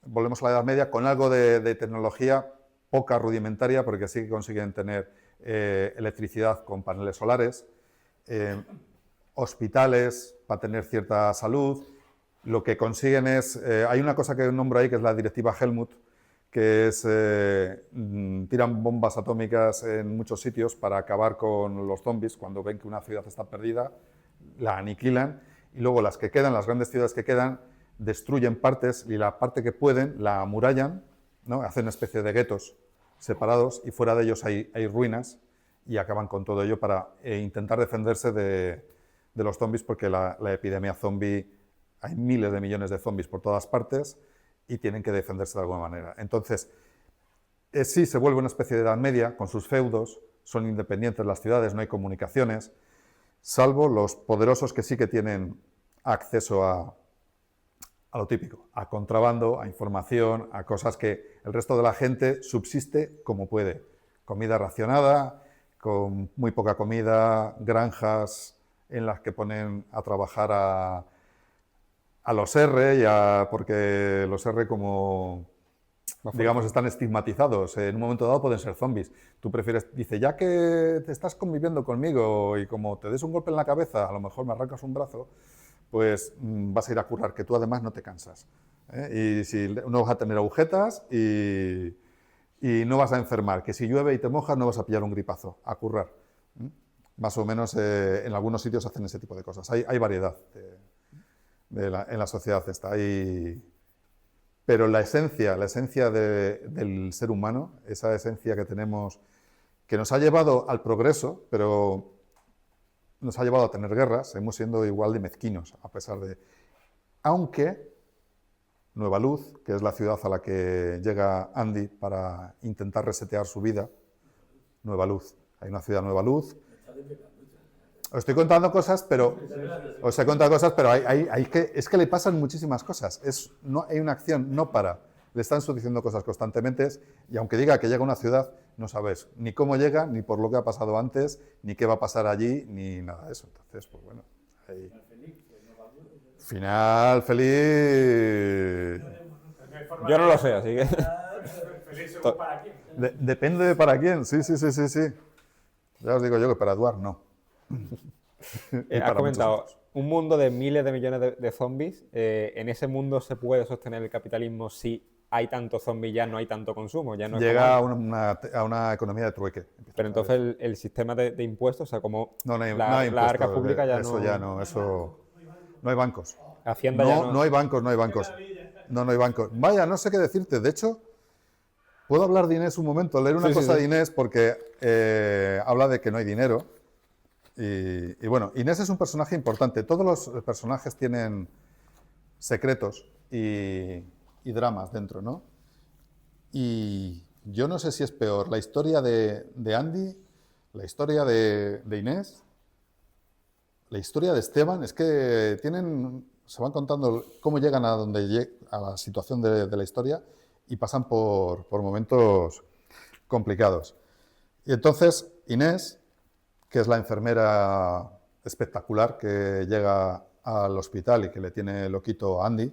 B: volvemos a la edad media con algo de tecnología poca rudimentaria, porque sí que consiguen tener electricidad con paneles solares, hospitales para tener cierta salud. Lo que consiguen es, hay una cosa que nombro ahí que es la directiva Helmut, que es, tiran bombas atómicas en muchos sitios para acabar con los zombies. Cuando ven que una ciudad está perdida, la aniquilan, y luego las que quedan, las grandes ciudades que quedan, destruyen partes y la parte que pueden la amurallan, ¿no? Hacen una especie de guetos separados y fuera de ellos hay ruinas y acaban con todo ello para intentar defenderse de los zombies, porque la epidemia zombie, hay miles de millones de zombies por todas partes y tienen que defenderse de alguna manera. Entonces, sí se vuelve una especie de edad media con sus feudos, son independientes las ciudades, no hay comunicaciones, salvo los poderosos que sí que tienen acceso a lo típico, a contrabando, a información, a cosas que el resto de la gente subsiste como puede. Comida racionada, con muy poca comida, granjas en las que ponen a trabajar a los R, porque los R como, digamos, están estigmatizados. En un momento dado pueden ser zombies. Tú prefieres, dice, ya que te estás conviviendo conmigo y como te des un golpe en la cabeza, a lo mejor me arrancas un brazo, pues vas a ir a currar, que tú además no te cansas. Y si no vas a tener agujetas y no vas a enfermar, que si llueve y te mojas no vas a pillar un gripazo, a currar. Más o menos en algunos sitios hacen ese tipo de cosas. Hay variedad en la sociedad esta. Pero la esencia del ser humano, esa esencia que tenemos, que nos ha llevado al progreso, pero nos ha llevado a tener guerras, seguimos siendo igual de mezquinos, a pesar de... Aunque Nueva Luz, que es la ciudad a la que llega Andy para intentar resetear su vida, Nueva Luz, hay una ciudad Nueva Luz. Os estoy contando cosas, pero es que le pasan muchísimas cosas. No hay una acción, no para. Le están sucediendo cosas constantemente y aunque diga que llega a una ciudad, no sabes ni cómo llega, ni por lo que ha pasado antes, ni qué va a pasar allí, ni nada de eso. Entonces, pues bueno. Ahí. Final feliz.
A: Yo no lo sé, así que...
E: Feliz según para quién.
B: Depende de para quién, sí. Ya os digo yo que para Eduard no.
A: Has comentado un mundo de miles de millones de zombies. ¿En ese mundo se puede sostener el capitalismo si hay tantos zombies, ya no hay tanto consumo, ya no es
B: Llega
A: como antes.
B: a una economía de trueque.
A: Pero entonces el sistema de impuestos, o sea, como
B: No, no hay
A: la
B: impuestos,
A: arca pública ya
B: eso
A: no...
B: ya no, eso... No hay bancos.
A: Hacienda ya no...
B: No hay bancos, no hay bancos. No hay bancos. Vaya, no sé qué decirte. De hecho, puedo hablar de Inés un momento, leer una cosa de Inés porque habla de que no hay dinero. Y bueno, Inés es un personaje importante. Todos los personajes tienen secretos y dramas dentro, ¿no? Y yo no sé si es peor la historia de Andy, la historia de Inés, la historia de Esteban. Es que se van contando cómo llegan a la situación de la historia y pasan por momentos complicados. Y entonces Inés, que es la enfermera espectacular que llega al hospital y que le tiene loquito a Andy.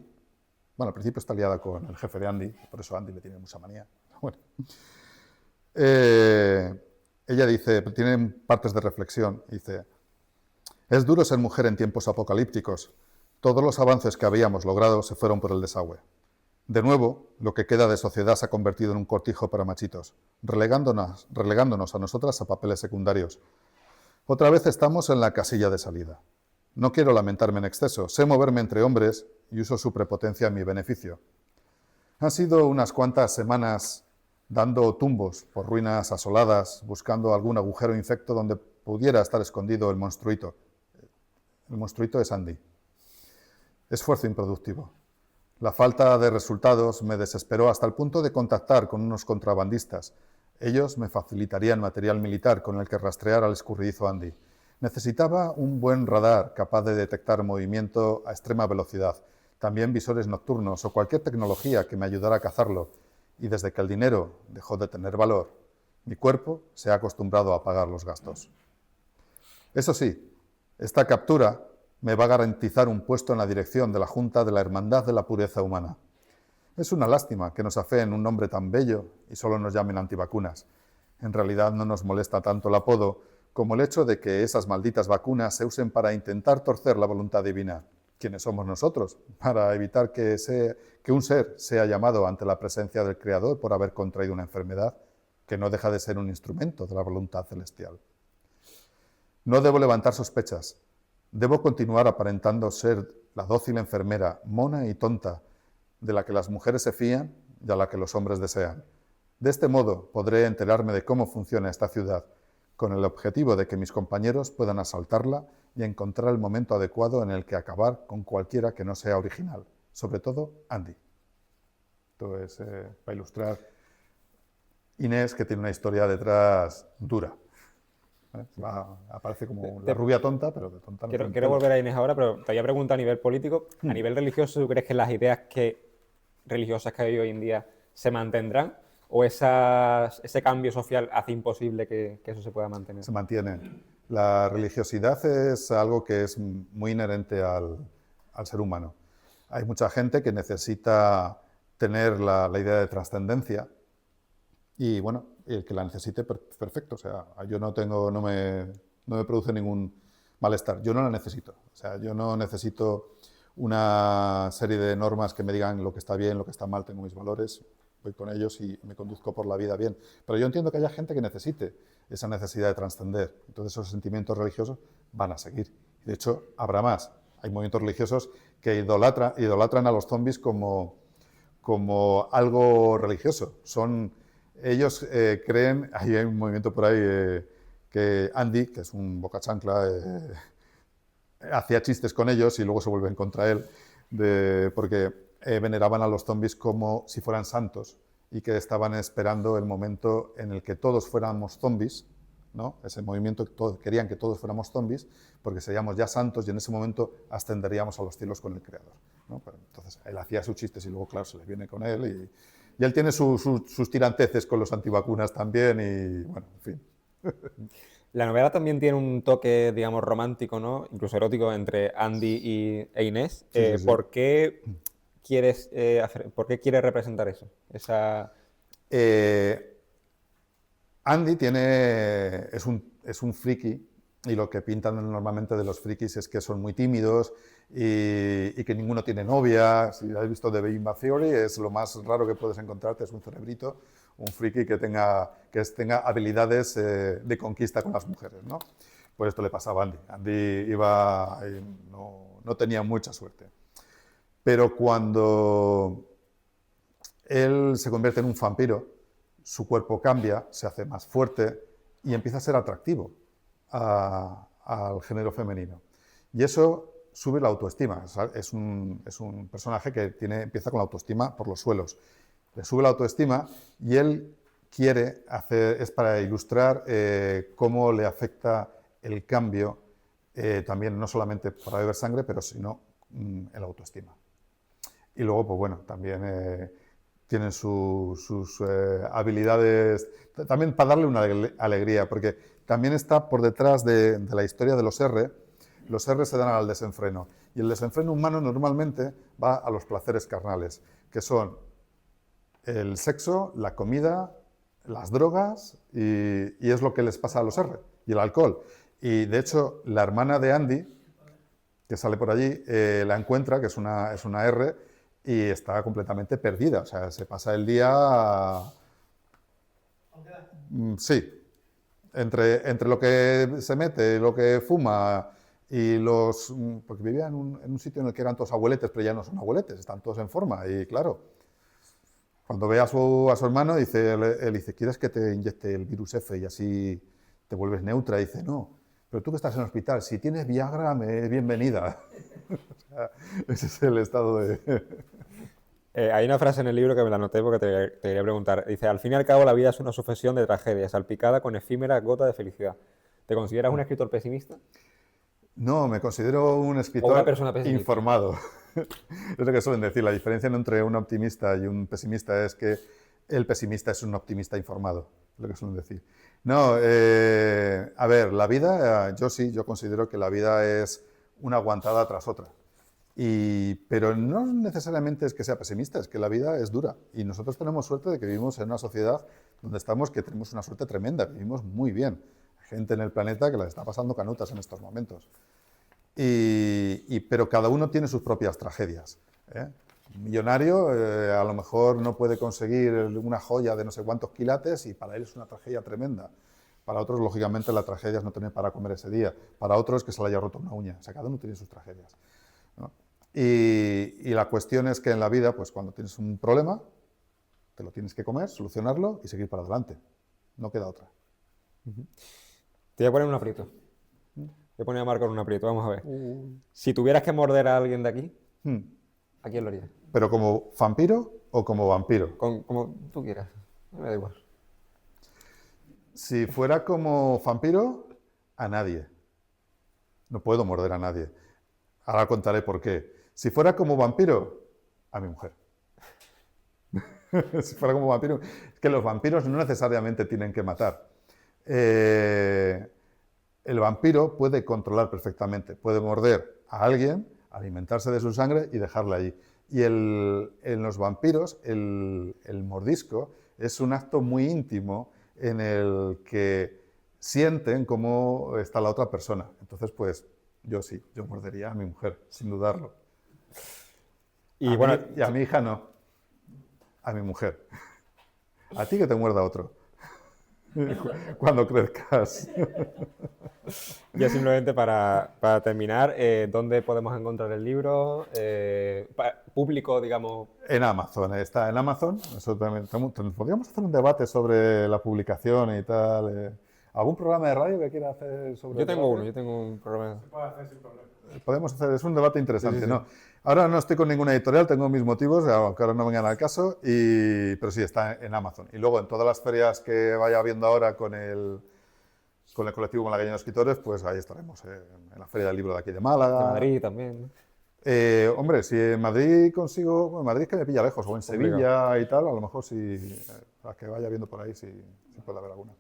B: Bueno, al principio está liada con el jefe de Andy, por eso Andy le tiene mucha manía. Bueno. Ella dice, tiene partes de reflexión, dice: es duro ser mujer en tiempos apocalípticos. Todos los avances que habíamos logrado se fueron por el desagüe. De nuevo, lo que queda de sociedad se ha convertido en un cortijo para machitos, relegándonos a nosotras a papeles secundarios. Otra vez estamos en la casilla de salida. No quiero lamentarme en exceso, sé moverme entre hombres y uso su prepotencia en mi beneficio. Han sido unas cuantas semanas dando tumbos por ruinas asoladas, buscando algún agujero infecto donde pudiera estar escondido el monstruito. El monstruito es Andy. Esfuerzo improductivo. La falta de resultados me desesperó hasta el punto de contactar con unos contrabandistas. Ellos me facilitarían material militar con el que rastrear al escurridizo Andy. Necesitaba un buen radar capaz de detectar movimiento a extrema velocidad, también visores nocturnos o cualquier tecnología que me ayudara a cazarlo. Y desde que el dinero dejó de tener valor, mi cuerpo se ha acostumbrado a pagar los gastos. Eso sí, esta captura me va a garantizar un puesto en la dirección de la Junta de la Hermandad de la Pureza Humana. Es una lástima que nos afeen un nombre tan bello y solo nos llamen antivacunas. En realidad no nos molesta tanto el apodo como el hecho de que esas malditas vacunas se usen para intentar torcer la voluntad divina. ¿Quiénes somos nosotros? Para evitar que un ser sea llamado ante la presencia del Creador por haber contraído una enfermedad que no deja de ser un instrumento de la voluntad celestial. No debo levantar sospechas. Debo continuar aparentando ser la dócil enfermera, mona y tonta, de la que las mujeres se fían y a la que los hombres desean. De este modo podré enterarme de cómo funciona esta ciudad, con el objetivo de que mis compañeros puedan asaltarla y encontrar el momento adecuado en el que acabar con cualquiera que no sea original, sobre todo Andy. Esto es para ilustrar Inés, que tiene una historia detrás dura. Aparece como la rubia tonta, pero de tonta no.
A: Quiero volver a Inés ahora, pero te había preguntado a nivel político. A nivel religioso, ¿tú crees que las ideas religiosas que hay hoy en día se mantendrán? ¿O ese cambio social hace imposible que eso se pueda mantener?
B: Se mantiene. La religiosidad es algo que es muy inherente al ser humano. Hay mucha gente que necesita tener la idea de trascendencia y, bueno, el que la necesite, perfecto. O sea, yo no me produce ningún malestar. Yo no la necesito. O sea, yo no necesito una serie de normas que me digan lo que está bien, lo que está mal. Tengo mis valores, voy con ellos y me conduzco por la vida bien. Pero yo entiendo que haya gente que necesite esa necesidad de trascender. Entonces esos sentimientos religiosos van a seguir. De hecho, habrá más. Hay movimientos religiosos que idolatran a los zombies como algo religioso. Ellos creen, hay un movimiento por ahí que Andy, que es un bocachancla, hacía chistes con ellos y luego se vuelven contra él, porque veneraban a los zombies como si fueran santos y que estaban esperando el momento en el que todos fuéramos zombies, ¿no? Ese movimiento, querían que todos fuéramos zombies porque seríamos ya santos y en ese momento ascenderíamos a los cielos con el Creador, ¿no? Pero entonces él hacía sus chistes y luego, claro, se les viene con él y él tiene sus tiranteces con los antivacunas también y, bueno, en fin.
A: La novela también tiene un toque, digamos, romántico, ¿no? Incluso erótico entre Andy e Inés.
B: Sí, sí.
A: ¿Por qué quieres representar eso?
B: Andy es un friki Y lo que pintan normalmente de los frikis es que son muy tímidos y que ninguno tiene novia. Si habéis visto The Big Bang Theory, es lo más raro que puedes encontrarte, es un cerebrito, un friki que tenga habilidades de conquista con las mujeres, ¿no? Pues esto le pasaba a Andy. Andy no tenía mucha suerte. Pero cuando él se convierte en un vampiro, su cuerpo cambia, se hace más fuerte y empieza a ser atractivo al género femenino. Y eso sube la autoestima. Es un personaje que empieza con la autoestima por los suelos. Le sube la autoestima y él quiere es para ilustrar cómo le afecta el cambio, también no solamente para beber sangre, pero sino en la autoestima. Y luego, pues bueno, también tienen sus habilidades, también para darle una alegría, porque también está por detrás de la historia de los R. Los R se dan al desenfreno, y el desenfreno humano normalmente va a los placeres carnales, que son el sexo, la comida, las drogas, y es lo que les pasa a los R, y el alcohol. Y de hecho, la hermana de Andy, que sale por allí, la encuentra, que es una R, y está completamente perdida. O sea, se pasa el día... Sí. Entre lo que se mete, lo que fuma y porque vivía en un sitio en el que eran todos abueletes, pero ya no son abueletes, están todos en forma. Y claro, cuando ve a su hermano, él dice, ¿quieres que te inyecte el virus F y así te vuelves neutra? Y dice, no, pero tú que estás en el hospital, si tienes Viagra, bienvenida. O sea, ese es el estado de...
A: Hay una frase en el libro que me la anoté porque te quería preguntar. Dice, al fin y al cabo la vida es una sucesión de tragedias, salpicada con efímeras gotas de felicidad. ¿Te consideras un escritor pesimista?
B: No, me considero un escritor
A: una persona pesimista.
B: informado. Es lo que suelen decir, la diferencia entre un optimista y un pesimista es que el pesimista es un optimista informado, es lo que suelen decir. No, a ver, la vida, yo considero que la vida es una aguantada tras otra. Pero no necesariamente es que sea pesimista, es que la vida es dura. Y nosotros tenemos suerte de que vivimos en una sociedad donde que tenemos una suerte tremenda, vivimos muy bien. Hay gente en el planeta que la está pasando canutas en estos momentos. Pero cada uno tiene sus propias tragedias, ¿eh? Un millonario a lo mejor no puede conseguir una joya de no sé cuántos quilates y para él es una tragedia tremenda. Para otros, lógicamente, la tragedia es no tener para comer ese día. Para otros, que se le haya roto una uña. O sea, cada uno tiene sus tragedias, ¿no? Y la cuestión es que en la vida, pues cuando tienes un problema, te lo tienes que comer, solucionarlo y seguir para adelante. No queda otra.
A: Te voy a poner un aprieto. Te voy a poner a Marco en un aprieto, vamos a ver. Si tuvieras que morder a alguien de aquí, ¿a quién lo harías?
B: ¿Pero como vampiro o como vampiro?
A: Como tú quieras, me da igual.
B: Si fuera como vampiro, a nadie. No puedo morder a nadie. Ahora contaré por qué. Si fuera como vampiro, a mi mujer. Si fuera como vampiro, es que los vampiros no necesariamente tienen que matar. El vampiro puede controlar perfectamente, puede morder a alguien, alimentarse de su sangre y dejarla allí. Y en los vampiros el mordisco es un acto muy íntimo en el que sienten cómo está la otra persona. Entonces, pues, yo mordería a mi mujer, sin dudarlo. Y a mi hija no, a mi mujer. A ti que te muerda otro, cuando crezcas.
A: Ya simplemente para terminar, ¿dónde podemos encontrar el libro? Público, digamos.
B: En Amazon, está en Amazon. Podríamos hacer un debate sobre la publicación y tal. ¿Algún programa de radio que quiera hacer sobre
A: Yo tengo un programa.
E: Se puede hacer sin problema.
B: Podemos hacer, es un debate interesante,
A: Sí.
B: ¿no? Ahora no estoy con ninguna editorial, tengo mis motivos, aunque ahora no vengan al caso, pero sí, está en Amazon. Y luego en todas las ferias que vaya habiendo ahora con el colectivo Malagueño de Escritores, pues ahí estaremos, en la Feria del Libro de aquí de Málaga.
A: De Madrid también, ¿no?
B: Hombre, si en Madrid consigo... Bueno, Madrid es que me pilla lejos, o en Sevilla y tal, a lo mejor si a que vaya viendo por ahí, sí puede haber alguna.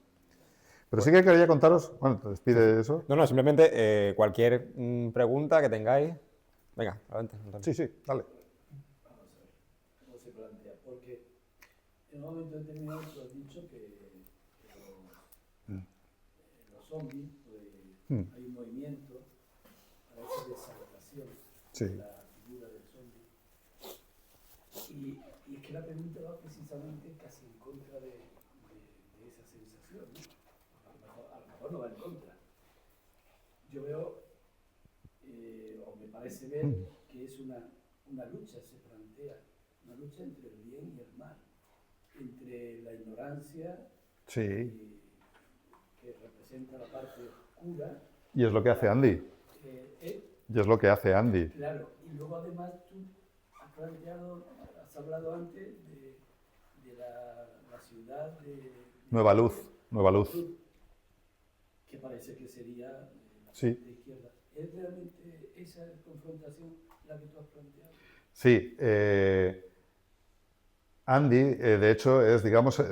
B: Pero sí que quería contaros... Bueno, te despide eso.
A: No, simplemente cualquier pregunta que tengáis. Venga, adelante.
B: Sí, dale.
F: ¿Cómo se plantea? Porque en un momento determinado tú has dicho que los zombies, pues, hay un movimiento para esa desadaptación
B: Sí.
F: de la figura del zombie. Y es que la pregunta va precisamente casi en contra de esa sensación, ¿no? A lo mejor no va en contra. Yo veo, o me parece ver, que es una lucha, se plantea, una lucha entre el bien y el mal, entre la ignorancia,
B: Sí.
F: que representa la parte oscura.
B: Y es lo que hace Andy. Y es lo que hace Andy.
F: Claro, y luego además tú has hablado antes de la ciudad de
B: Nueva Luz. Nueva Luz.
F: que parece que sería la
B: Sí.
F: parte izquierda. ¿Es realmente esa confrontación la que tú has planteado?
B: Sí. Andy, de hecho, es, digamos,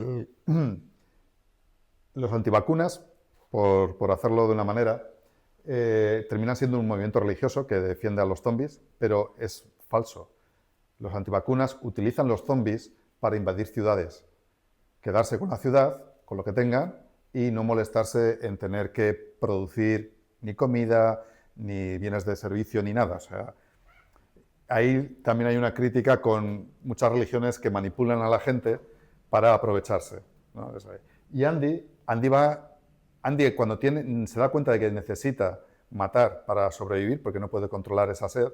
B: los antivacunas, por hacerlo de una manera, terminan siendo un movimiento religioso que defiende a los zombies, pero es falso. Los antivacunas utilizan los zombies para invadir ciudades, quedarse con la ciudad, con lo que tengan, y no molestarse en tener que producir ni comida, ni bienes de servicio, ni nada. O sea, ahí también hay una crítica con muchas religiones que manipulan a la gente para aprovecharse, ¿no? Y Andy cuando se da cuenta de que necesita matar para sobrevivir, porque no puede controlar esa sed,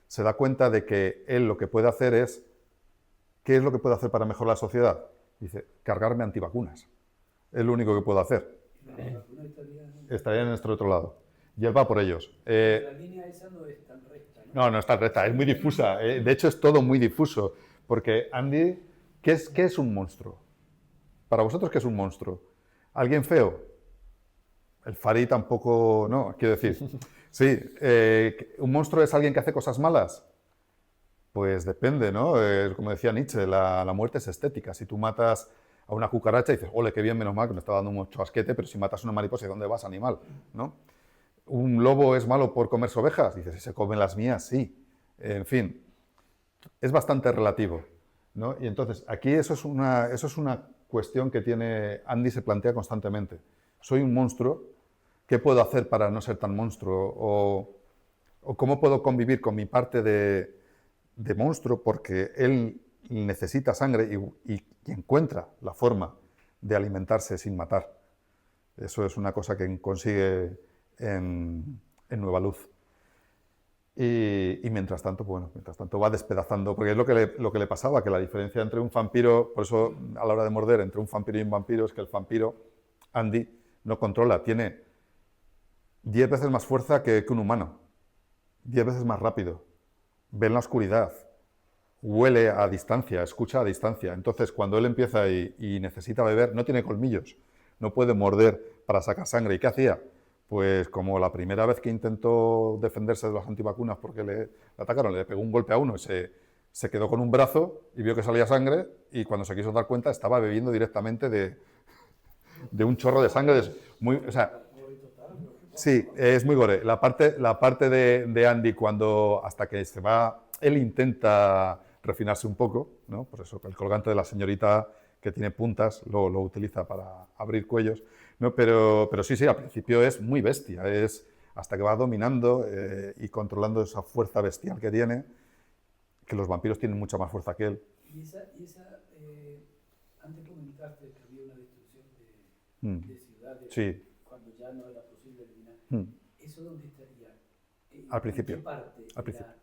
B: se da cuenta de que él lo que puede hacer es, ¿qué es lo que puede hacer para mejorar la sociedad? Dice, cargarme antivacunas. Es lo único que puedo hacer. Estaría en nuestro otro lado. Y él va por ellos.
F: La línea esa no es tan recta, ¿no?
B: No es tan recta, es muy difusa. De hecho, es todo muy difuso. Porque Andy, ¿qué es un monstruo? Para vosotros, ¿qué es un monstruo? ¿Alguien feo? El Fari tampoco, no, quiero decir. Sí, ¿un monstruo es alguien que hace cosas malas? Pues depende, ¿no? Como decía Nietzsche, la muerte es estética. Si tú matas a una cucaracha y dices, ole, qué bien, menos mal, que me está dando mucho asquete, pero si matas a una mariposa, ¿y dónde vas, animal? ¿No? ¿Un lobo es malo por comerse ovejas? Dices, si se comen las mías, sí. En fin, es bastante relativo, ¿no? Y entonces, aquí eso es una cuestión que tiene Andy, se plantea constantemente. Soy un monstruo, ¿qué puedo hacer para no ser tan monstruo? O cómo puedo convivir con mi parte de monstruo, porque él necesita sangre y encuentra la forma de alimentarse sin matar. Eso es una cosa que consigue en Nueva Luz. Y mientras tanto, bueno, va despedazando, porque es lo que le pasaba, que la diferencia entre un vampiro, por eso a la hora de morder, entre un vampiro y un vampiro, es que el vampiro, Andy, no controla, tiene 10 veces más fuerza que un humano, 10 veces más rápido, ve en la oscuridad, huele a distancia, escucha a distancia. Entonces, cuando él empieza y necesita beber, no tiene colmillos, no puede morder para sacar sangre. ¿Y qué hacía? Pues como la primera vez que intentó defenderse de las antivacunas porque le atacaron, le pegó un golpe a uno y se quedó con un brazo y vio que salía sangre, y cuando se quiso dar cuenta estaba bebiendo directamente de un chorro de sangre. O sea, sí, es muy gore. La parte de Andy, hasta que se va, él intenta refinarse un poco, ¿no? Por eso el colgante de la señorita que tiene puntas lo utiliza para abrir cuellos, ¿no? Pero sí, al principio es muy bestia, es hasta que va dominando y controlando esa fuerza bestial que tiene, que los vampiros tienen mucha más fuerza que él.
F: Y esa antes comentaste que había una destrucción de ciudades,
B: Sí.
F: cuando ya no era posible eliminar. ¿Eso dónde estaría?
B: Al principio.
F: ¿En qué parte?
B: Al principio.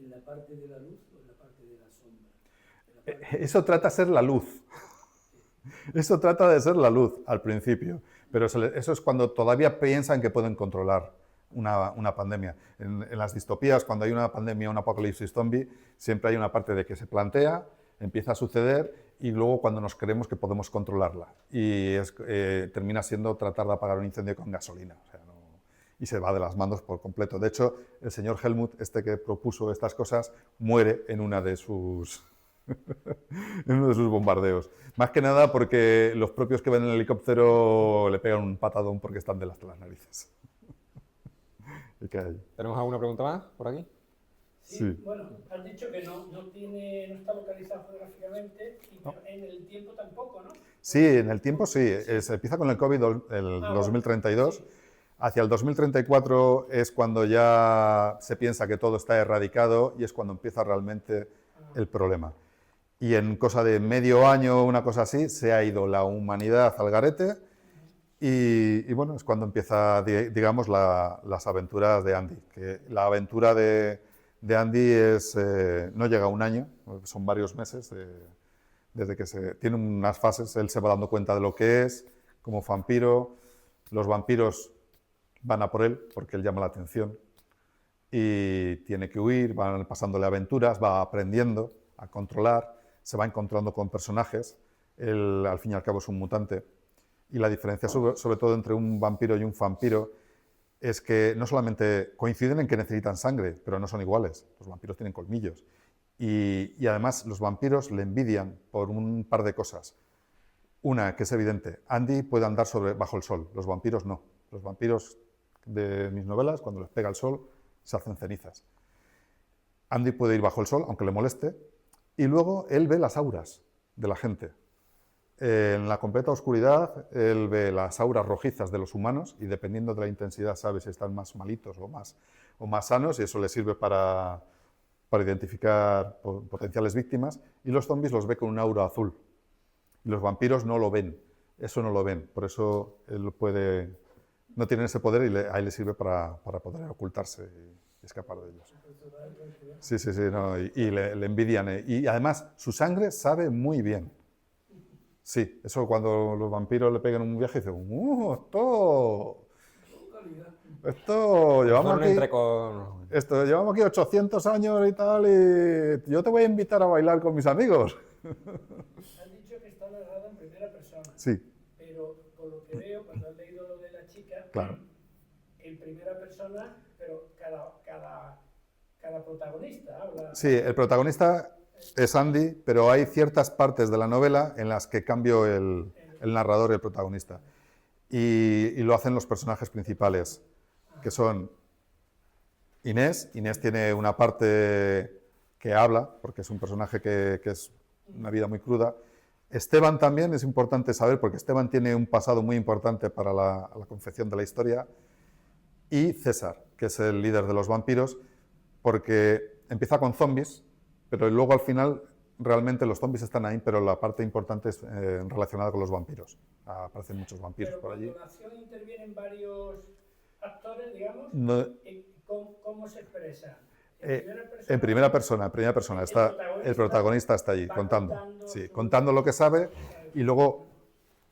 F: ¿En la parte de la luz o en la parte de la sombra?
B: Eso trata de ser la luz. Eso trata de ser la luz al principio. Pero eso es cuando todavía piensan que pueden controlar una pandemia. En las distopías, cuando hay una pandemia, un apocalipsis zombie, siempre hay una parte de que se plantea, empieza a suceder, y luego cuando nos creemos que podemos controlarla. Y termina siendo tratar de apagar un incendio con gasolina. O sea, y se va de las manos por completo. De hecho, el señor Helmut, que propuso estas cosas, muere en uno de sus bombardeos. Más que nada porque los propios que ven en el helicóptero le pegan un patadón porque están de las narices.
A: ¿Tenemos alguna pregunta más por aquí?
E: Sí. Bueno, has dicho que no está localizado geográficamente, pero en el tiempo tampoco, ¿no?
B: Sí, en el tiempo sí. Se empieza con el COVID, el 2032.
E: Sí.
B: Hacia el 2034 es cuando ya se piensa que todo está erradicado y es cuando empieza realmente el problema. Y en cosa de medio año, una cosa así, se ha ido la humanidad al garete y bueno, es cuando empieza, digamos, las aventuras de Andy. Que la aventura de Andy no llega a un año, son varios meses, desde que tiene unas fases, él se va dando cuenta de lo que es, como vampiro, los vampiros van a por él porque él llama la atención y tiene que huir, van pasándole aventuras, va aprendiendo a controlar, se va encontrando con personajes, él al fin y al cabo es un mutante y la diferencia sobre todo entre un vampiro y un vampiro es que no solamente coinciden en que necesitan sangre, pero no son iguales, los vampiros tienen colmillos y además los vampiros le envidian por un par de cosas. Una, que es evidente, Andy puede andar bajo el sol, los vampiros no. Los vampiros de mis novelas, cuando les pega el sol, se hacen cenizas. Andy puede ir bajo el sol, aunque le moleste, y luego él ve las auras de la gente. En la completa oscuridad, él ve las auras rojizas de los humanos, y dependiendo de la intensidad sabe si están más malitos o más sanos, y eso le sirve para identificar potenciales víctimas, y los zombies los ve con un aura azul. Y los vampiros no lo ven, eso no lo ven, por eso él no tienen ese poder y a él le sirve para poder ocultarse y escapar de ellos. Sí, no, y le envidian. Y además, su sangre sabe muy bien. Sí, eso cuando los vampiros le pegan un viaje, dicen, llevamos aquí 800 años y tal, y yo te voy a invitar a bailar con mis amigos.
F: Han dicho que está narrado en primera persona.
B: Sí.
F: Pero por lo que veo, cuando has leído lo de la chica,
B: Claro.
F: En primera persona, pero cada protagonista habla.
B: Sí, el protagonista es Andy, pero hay ciertas partes de la novela en las que cambio el narrador y el protagonista. Y lo hacen los personajes principales, que son Inés. Inés tiene una parte que habla, porque es un personaje que es una vida muy cruda. Esteban también es importante saber, porque Esteban tiene un pasado muy importante para la confección de la historia. Y César, que es el líder de los vampiros, porque empieza con zombies, pero luego al final realmente los zombies están ahí, pero la parte importante es relacionada con los vampiros. Aparecen muchos vampiros
F: pero
B: por allí.
F: Cuando la acción intervienen varios actores, digamos,
B: No,
F: ¿cómo se expresa?
B: en primera persona. El protagonista está allí contando lo que sabe, y luego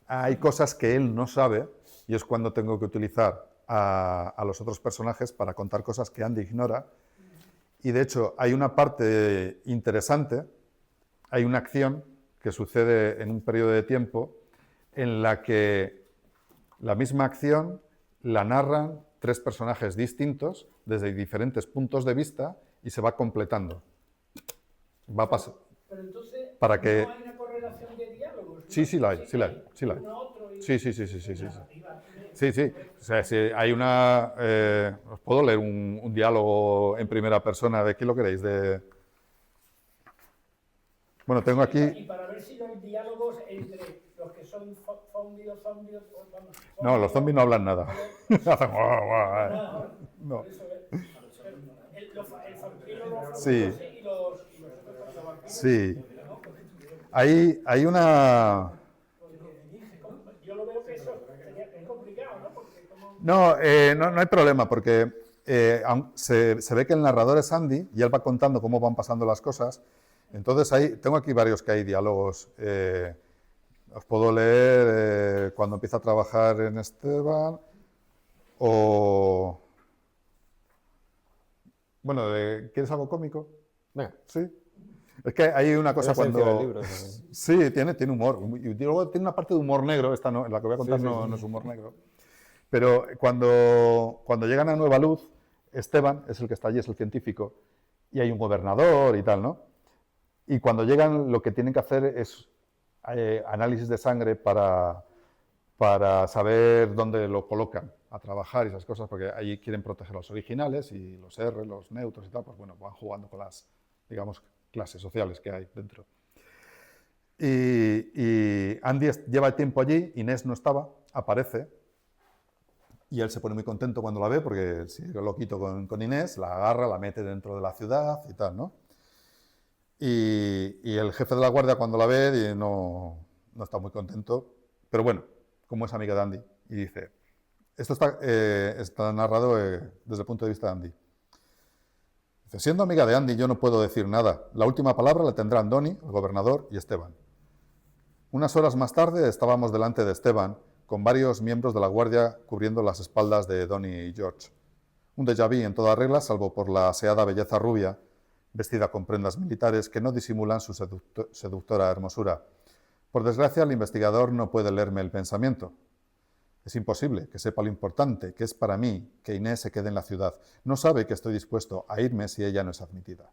B: hay cosas que él no sabe, y es cuando tengo que utilizar a los otros personajes para contar cosas que Andy ignora. Y de hecho hay una parte interesante, hay una acción que sucede en un periodo de tiempo en la que la misma acción la narran 3 personajes distintos desde diferentes puntos de vista y se va completando.
F: Pero entonces,
B: para que...
F: ¿no hay una correlación de diálogos?
B: Sí la hay.
F: Uno a otro y...
B: Sí. Sí. O sea, si hay una... os puedo leer un diálogo en primera persona. ¿De qué lo queréis? Bueno, tengo aquí...
F: Y para ver si no hay diálogos entre los que son zombies...
B: No, los zombies no hablan nada. Hacen guau, guau,
F: No. El vampiro lo
B: Sí.
F: y los vampiros.
B: Sí. Hay una...
F: Yo lo veo que eso es complicado, ¿no? Porque
B: No hay problema, porque se ve que el narrador es Andy y él va contando cómo van pasando las cosas. Entonces, tengo aquí varios que hay diálogos. Os puedo leer cuando empieza a trabajar en Esteban, o... Bueno, ¿quieres algo cómico?
A: Venga.
B: Sí. Es que hay una cosa
A: Es la esencia
B: cuando...
A: del libro,
B: Sí, tiene humor. Y luego tiene una parte de humor negro, esta no, la que voy a contar no es humor negro. Pero cuando llegan a Nueva Luz, Esteban es el que está allí, es el científico, y hay un gobernador y tal, ¿no? Y cuando llegan, lo que tienen que hacer es análisis de sangre para saber dónde lo colocan a trabajar y esas cosas, porque allí quieren proteger a los originales y los R, los neutros y tal, pues bueno, van jugando con las, digamos, clases sociales que hay dentro. Y Andy lleva tiempo allí, Inés no estaba, aparece, Y él se pone muy contento cuando la ve porque sigue loquito con Inés, la agarra, la mete dentro de la ciudad y tal, ¿no? Y el jefe de la guardia cuando la ve no está muy contento, pero bueno, como es amiga de Andy, y dice, esto está narrado desde el punto de vista de Andy. Dice, siendo amiga de Andy yo no puedo decir nada, la última palabra la tendrán Donnie, el gobernador, y Esteban. Unas horas más tarde estábamos delante de Esteban, con varios miembros de la guardia cubriendo las espaldas de Donnie y George. Un déjà vu en toda regla, salvo por la aseada belleza rubia, vestida con prendas militares que no disimulan su seductora hermosura. Por desgracia, el investigador no puede leerme el pensamiento. Es imposible que sepa lo importante que es para mí que Inés se quede en la ciudad. No sabe que estoy dispuesto a irme si ella no es admitida.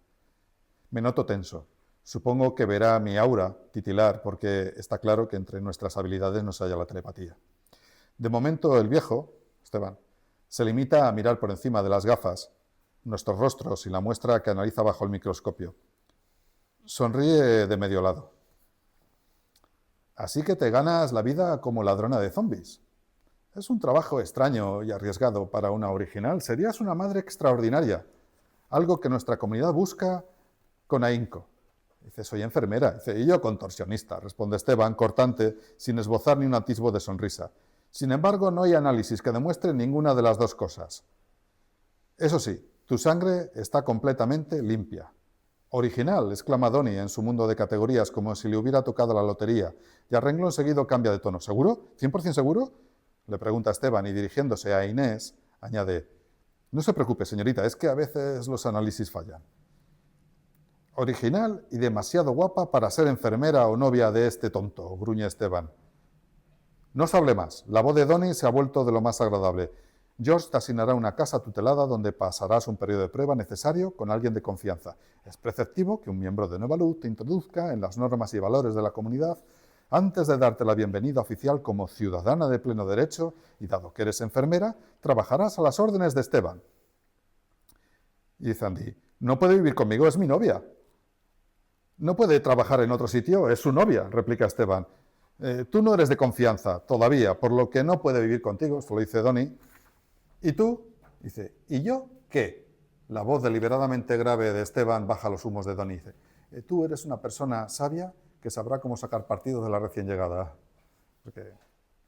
B: Me noto tenso. Supongo que verá mi aura titilar porque está claro que entre nuestras habilidades no se halla la telepatía. De momento, el viejo, Esteban, se limita a mirar por encima de las gafas nuestros rostros y la muestra que analiza bajo el microscopio. Sonríe de medio lado. Así que te ganas la vida como ladrona de zombies. Es un trabajo extraño y arriesgado para una original. Serías una madre extraordinaria, algo que nuestra comunidad busca con ahínco. Dice, soy enfermera. Dice, y yo contorsionista, responde Esteban, cortante, sin esbozar ni un atisbo de sonrisa. Sin embargo, no hay análisis que demuestre ninguna de las dos cosas. Eso sí, tu sangre está completamente limpia. Original, exclama Donnie en su mundo de categorías, como si le hubiera tocado la lotería, y a renglón seguido cambia de tono. ¿Seguro? ¿100% seguro? Le pregunta Esteban, y dirigiéndose a Inés, añade, no se preocupe, señorita, es que a veces los análisis fallan. Original y demasiado guapa para ser enfermera o novia de este tonto, gruñe Esteban. No se hable más. La voz de Donnie se ha vuelto de lo más agradable. George te asignará una casa tutelada donde pasarás un periodo de prueba necesario con alguien de confianza. Es preceptivo que un miembro de Nueva Luz te introduzca en las normas y valores de la comunidad antes de darte la bienvenida oficial como ciudadana de pleno derecho y, dado que eres enfermera, trabajarás a las órdenes de Esteban. Y dice Andy, no puede vivir conmigo, es mi novia. No puede trabajar en otro sitio, es su novia, replica Esteban. Tú no eres de confianza todavía, por lo que no puede vivir contigo, esto lo dice Donnie. ¿Y tú? Dice, ¿y yo qué? La voz deliberadamente grave de Esteban baja los humos de Donnie. Dice, tú eres una persona sabia que sabrá cómo sacar partido de la recién llegada. Porque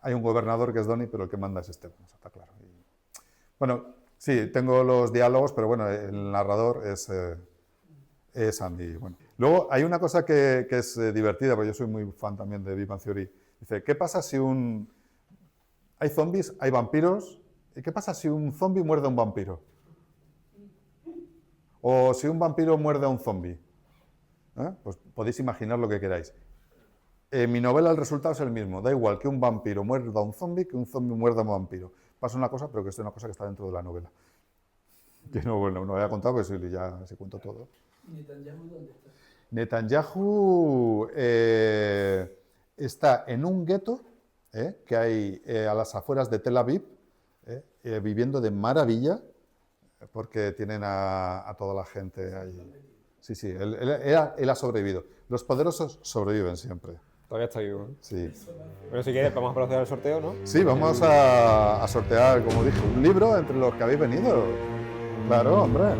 B: hay un gobernador que es Donnie, pero el que manda es Esteban, eso está claro. Bueno, sí, tengo los diálogos, pero bueno, el narrador es Andy. Bueno. Luego hay una cosa que es divertida, porque yo soy muy fan también de Big Bang Theory. Dice, ¿qué pasa si hay zombies, hay vampiros? ¿Y qué pasa si un zombie muerde a un vampiro? O si un vampiro muerde a un zombie. Pues podéis imaginar lo que queráis. En mi novela el resultado es el mismo. Da igual que un vampiro muerda a un zombie que un zombie muerda a un vampiro. Pasa una cosa, pero que es una cosa que está dentro de la novela. Que no voy a contar, pues ya se cuento todo.
F: ¿Y Netanyahu dónde está?
B: Netanyahu está en un gueto que hay a las afueras de Tel Aviv, viviendo de maravilla, porque tienen a toda la gente ahí. Sí, él ha sobrevivido. Los poderosos sobreviven siempre.
A: Todavía está vivo, ¿no?
B: Sí.
A: Bueno, si quieres, vamos a proceder al sorteo, ¿no?
B: Sí, vamos a sortear, como dije, un libro entre los que habéis venido. Claro, hombre.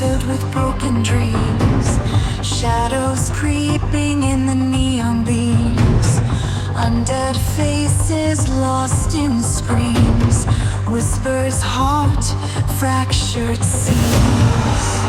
G: Filled with broken dreams, shadows creeping in the neon beams, undead faces lost in screams, whispers haunt fractured seams.